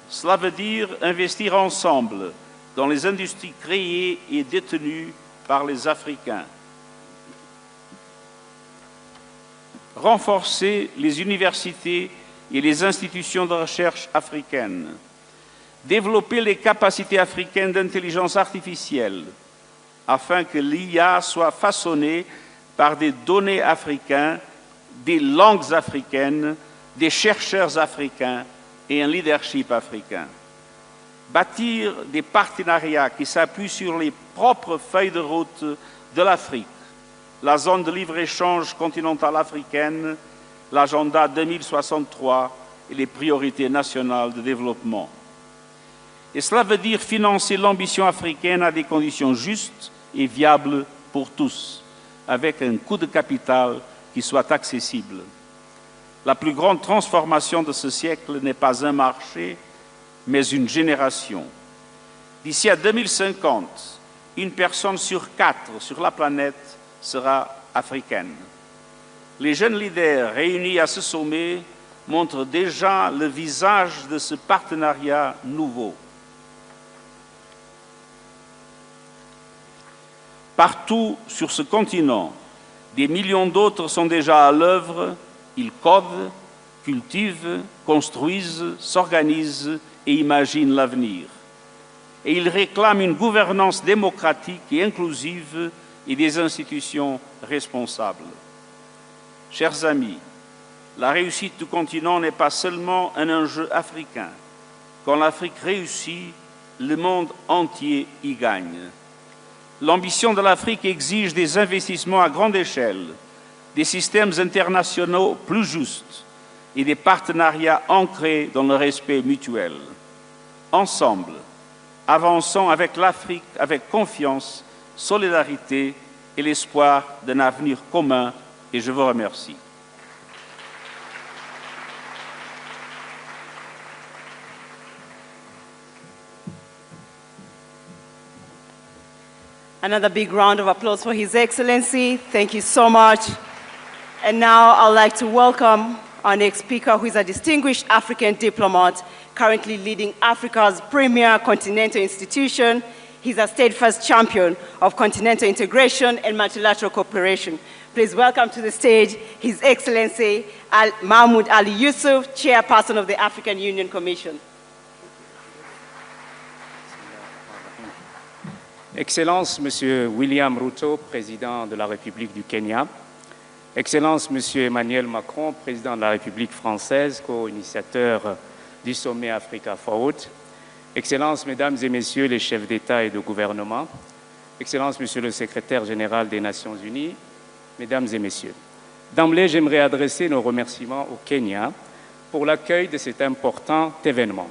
Cela veut dire investir ensemble dans les industries créées et détenues par les Africains. Renforcer les universités et les institutions de recherche africaines. Développer les capacités africaines d'intelligence artificielle, afin que l'IA soit façonnée par des données africaines, des langues africaines, des chercheurs africains et un leadership africain. Bâtir des partenariats qui s'appuient sur les propres feuilles de route de l'Afrique, la zone de libre-échange continentale africaine, l'agenda 2063 et les priorités nationales de développement. Et cela veut dire financer l'ambition africaine à des conditions justes et viables pour tous, avec un coût de capital qui soit accessible. La plus grande transformation de ce siècle n'est pas un marché, mais une génération. D'ici à 2050, une personne sur 4 sur la planète sera africaine. Les jeunes leaders réunis à ce sommet montrent déjà le visage de ce partenariat nouveau. Partout sur ce continent, des millions d'autres sont déjà à l'œuvre. Ils codent, cultivent, construisent, s'organisent et imaginent l'avenir. Et ils réclament une gouvernance démocratique et inclusive et des institutions responsables. Chers amis, la réussite du continent n'est pas seulement un enjeu africain. Quand l'Afrique réussit, le monde entier y gagne. L'ambition de l'Afrique exige des investissements à grande échelle, des systèmes internationaux plus justes et des partenariats ancrés dans le respect mutuel. Ensemble, avançons avec l'Afrique avec confiance, solidarité et l'espoir d'un avenir commun. Et je vous remercie. Another big round of applause for His Excellency. Thank you so much. And now I'd like to welcome our next speaker, who is a distinguished African diplomat, currently leading Africa's premier continental institution. He's a steadfast champion of continental integration and multilateral cooperation. Please welcome to the stage His Excellency Mahmoud Ali Yusuf, Chairperson of the African Union Commission. Excellence, Monsieur William Ruto, Président de la République du Kenya. Excellence, Monsieur Emmanuel Macron, Président de la République française, co-initiateur du sommet Africa Forward. Excellence, Mesdames et Messieurs les chefs d'État et de gouvernement. Excellence, Monsieur le Secrétaire général des Nations Unies. Mesdames et Messieurs, d'emblée, j'aimerais adresser nos remerciements au Kenya pour l'accueil de cet important événement.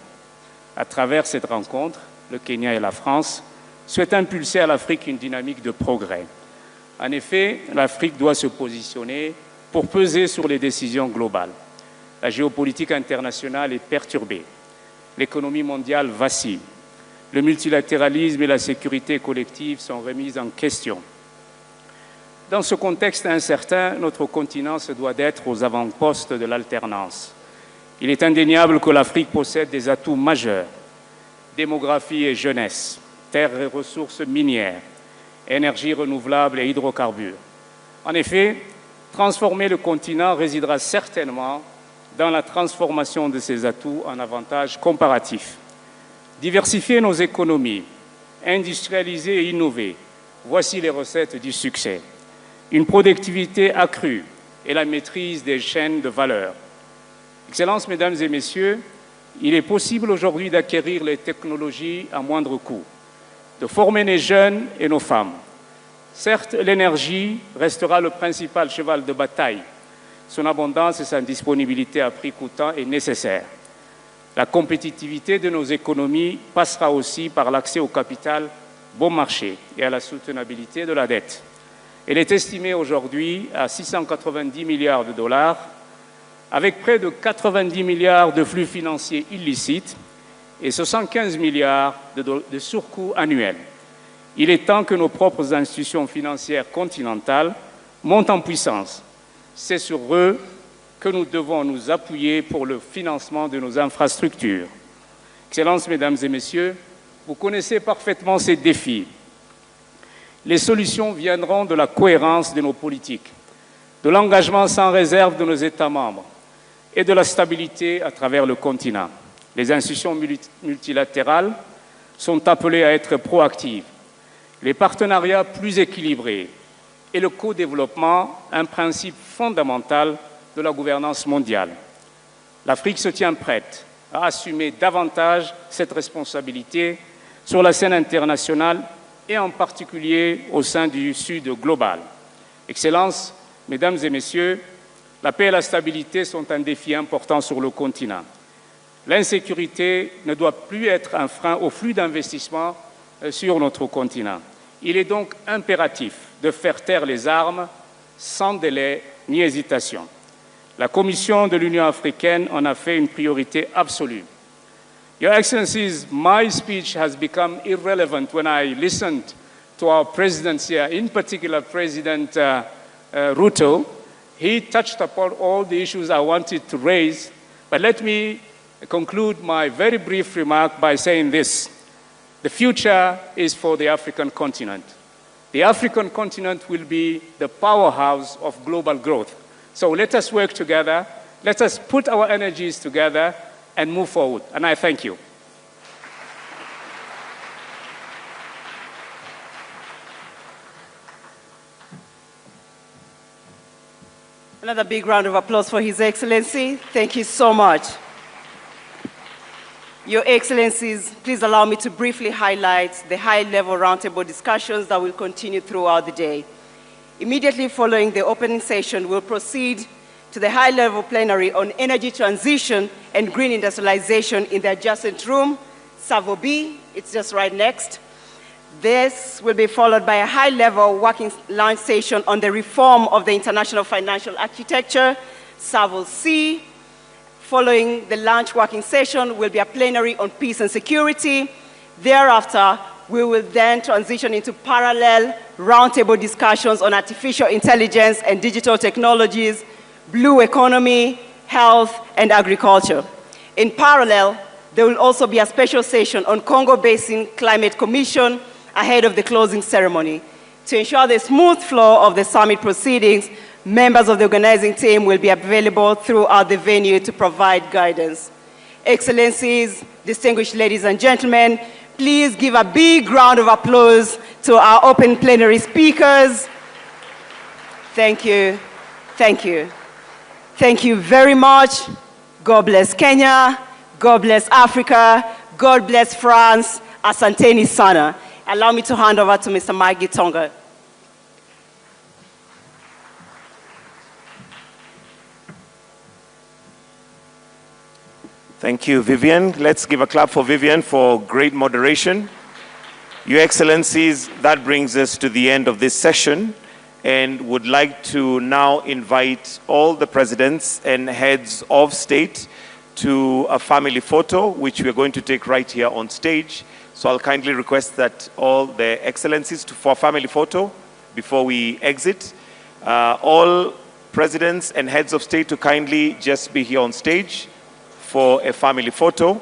À travers cette rencontre, le Kenya et la France souhaitent impulser à l'Afrique une dynamique de progrès. En effet, l'Afrique doit se positionner pour peser sur les décisions globales. La géopolitique internationale est perturbée. L'économie mondiale vacille. Le multilatéralisme et la sécurité collective sont remises en question. Dans ce contexte incertain, notre continent se doit d'être aux avant-postes de l'alternance. Il est indéniable que l'Afrique possède des atouts majeurs. Démographie et jeunesse, terres et ressources minières, énergies renouvelables et hydrocarbures. En effet, transformer le continent résidera certainement dans la transformation de ces atouts en avantages comparatifs. Diversifier nos économies, industrialiser et innover, voici les recettes du succès. Une productivité accrue et la maîtrise des chaînes de valeur. Excellences, Mesdames et Messieurs, il est possible aujourd'hui d'acquérir les technologies à moindre coût, de former les jeunes et nos femmes. Certes, l'énergie restera le principal cheval de bataille. Son abondance et sa disponibilité à prix coûtant est nécessaire. La compétitivité de nos économies passera aussi par l'accès au capital bon marché et à la soutenabilité de la dette. Elle est estimée aujourd'hui à 690 milliards de dollars, avec près de 90 milliards de flux financiers illicites et 75 milliards de surcoûts annuels. Il est temps que nos propres institutions financières continentales montent en puissance. C'est sur eux que nous devons nous appuyer pour le financement de nos infrastructures. Excellences, Mesdames et Messieurs, vous connaissez parfaitement ces défis. Les solutions viendront de la cohérence de nos politiques, de l'engagement sans réserve de nos États membres et de la stabilité à travers le continent. Les institutions multilatérales sont appelées à être proactives. les partenariats plus équilibrés et le co-développement, un principe fondamental de la gouvernance mondiale. L'Afrique se tient prête à assumer davantage cette responsabilité sur la scène internationale et en particulier au sein du Sud global. Excellences, Mesdames et Messieurs, la paix et la stabilité sont un défi important sur le continent. L'insécurité ne doit plus être un frein au flux d'investissements sur notre continent. Il est donc impératif de faire taire les armes sans délai ni hésitation. La Commission de l'Union africaine en a fait une priorité absolue. Your Excellencies, my speech has become irrelevant when I listened to our presidents here, in particular President Ruto. He touched upon all the issues I wanted to raise, but let me conclude my very brief remark by saying this. The future is for the African continent. The African continent will be the powerhouse of global growth. So let us work together, let us put our energies together and move forward. And I thank you. Another big round of applause for His Excellency. Thank you so much. Your Excellencies, please allow me to briefly highlight the high-level roundtable discussions that will continue throughout the day. Immediately following the opening session, we'll proceed to the high-level plenary on energy transition and green industrialization in the adjacent room, Savo B. It's just right next. This will be followed by a high-level working lunch session on the reform of the international financial architecture, Savo C. Following the lunch working session will be a plenary on peace and security. Thereafter, we will then transition into parallel roundtable discussions on artificial intelligence and digital technologies, blue economy, health, and agriculture. In parallel, there will also be a special session on Congo Basin Climate Commission ahead of the closing ceremony. To ensure the smooth flow of the summit proceedings, members of the organizing team will be available throughout the venue to provide guidance. Excellencies, distinguished ladies and gentlemen, please give a big round of applause to our open plenary speakers. Thank you. Thank you. Thank you very much. God bless Kenya. God bless Africa. God bless France. Asanteni sana. Allow me to hand over to Mr. Mike Gitonga. Thank you, Vivian. Let's give a clap for Vivian for great moderation. Your Excellencies, that brings us to the end of this session and would like to now invite all the presidents and heads of state to a family photo, which we're going to take right here on stage. So I'll kindly request that all the Excellencies for a family photo before we exit. All presidents and heads of state to kindly just be here on stage for a family photo.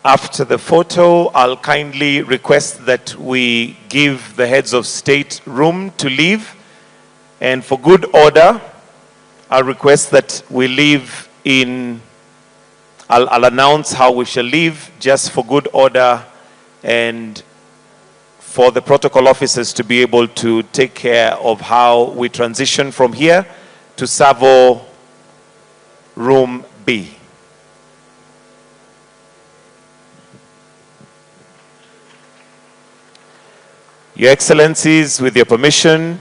After the photo, I'll kindly request that we give the heads of state room to leave. And for good order, I'll request that we leave in, I'll announce how we shall leave, just for good order and for the protocol officers to be able to take care of how we transition from here to Savo Room B. Your Excellencies, with your permission,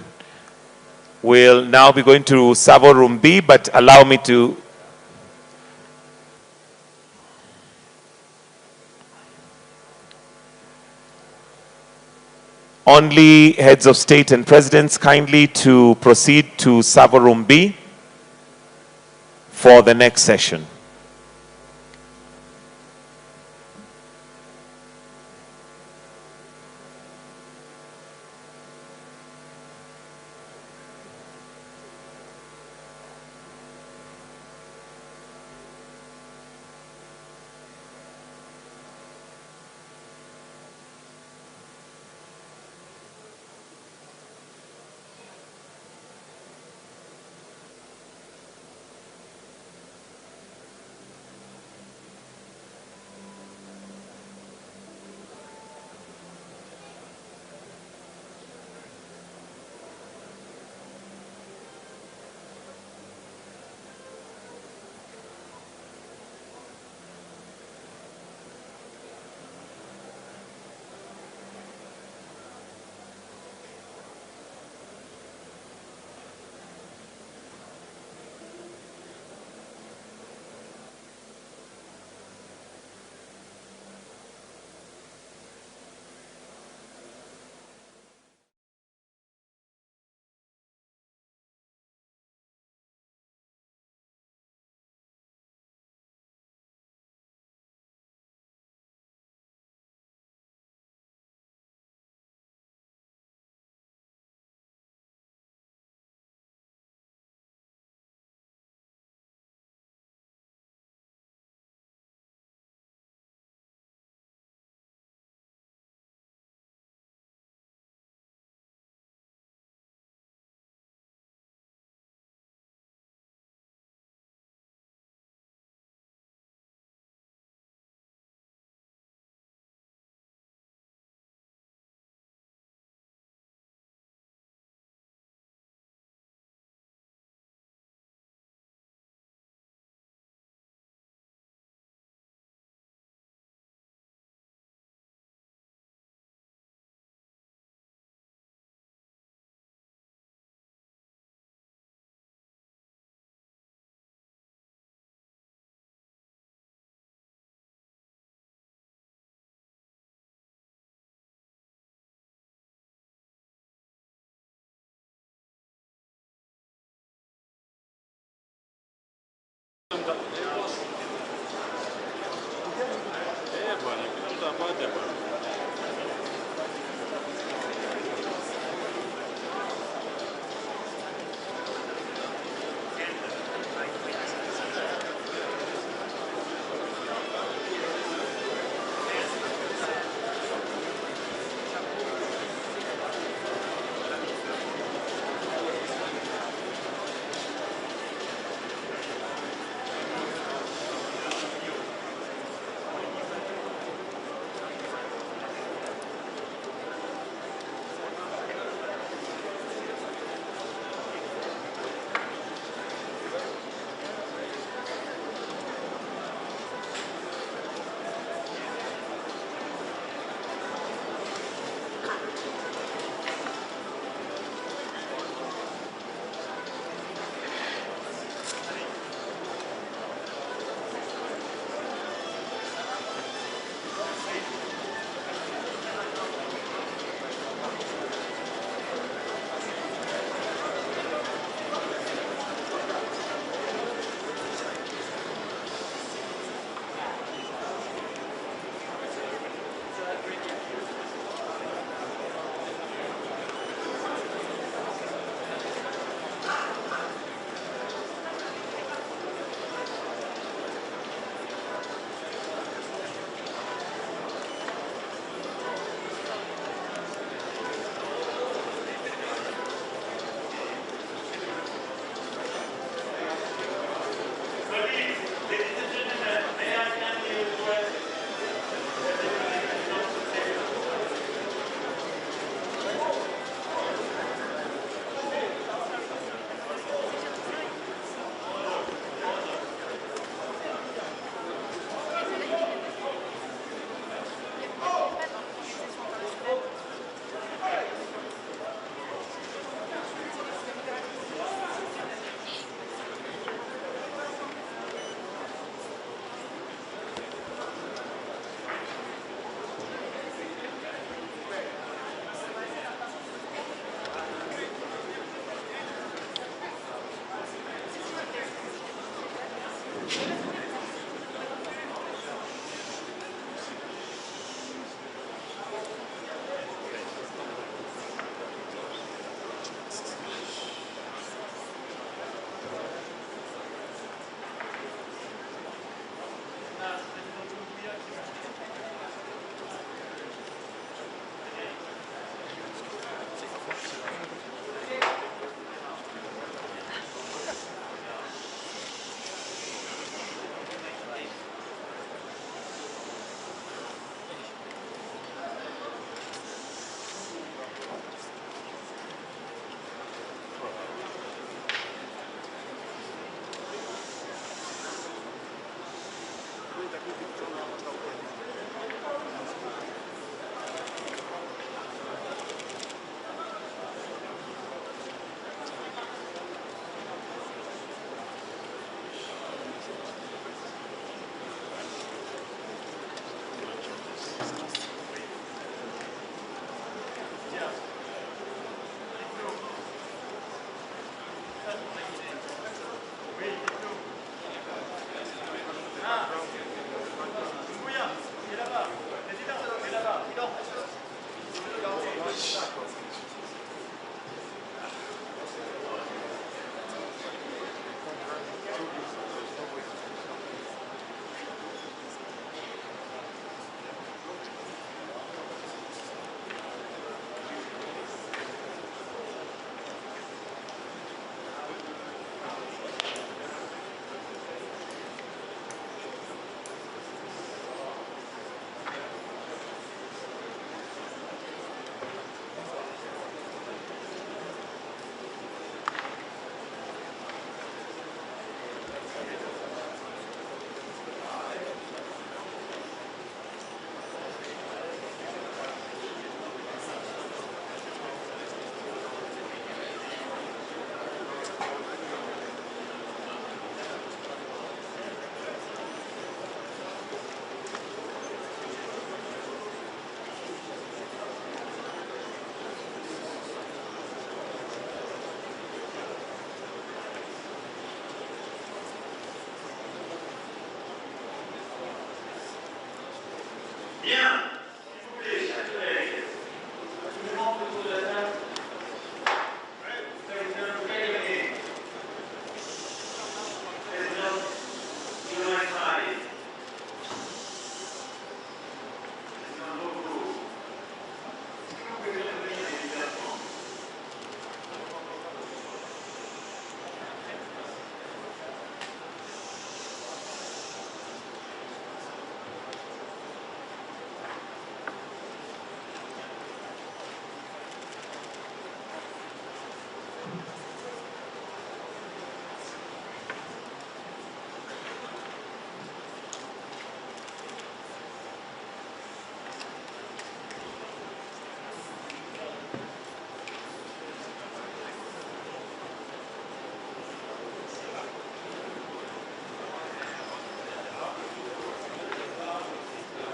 we'll now be going to Savo Room B, but allow me to only heads of state and presidents kindly to proceed to Savo Room B for the next session.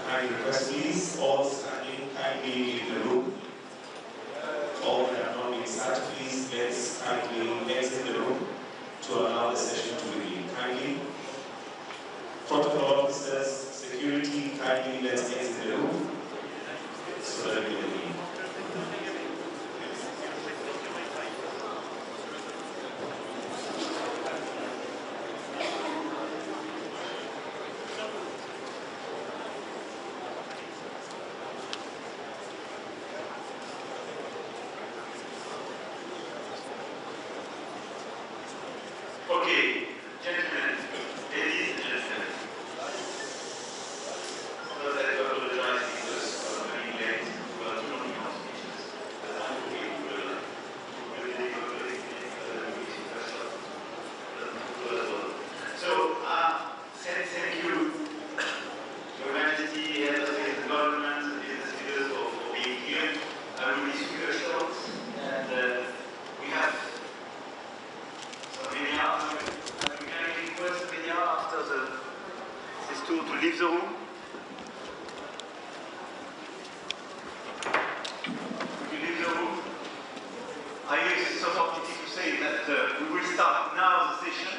I request please, all standing kindly leave the room. All that are not being sat, please let's kindly exit the room to allow the session to begin. Kindly, protocol officers, security, kindly let's exit the room so that we can begin. Okay, gentlemen, ladies and gentlemen, first I apologize because I'm running late. We are too long in our speeches. I'm okay, we will So, thank you, Your Majesty, head of state and government, and business leaders for being here. I will be super short, and we have after this tour to leave the room. To leave the room, I use this opportunity to say that we will start now the session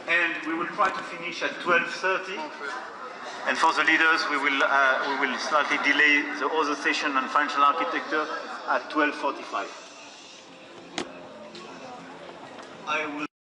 and we will try to finish at 12:30. And for the leaders, we will slightly delay the other session on financial architecture at 12:45. I will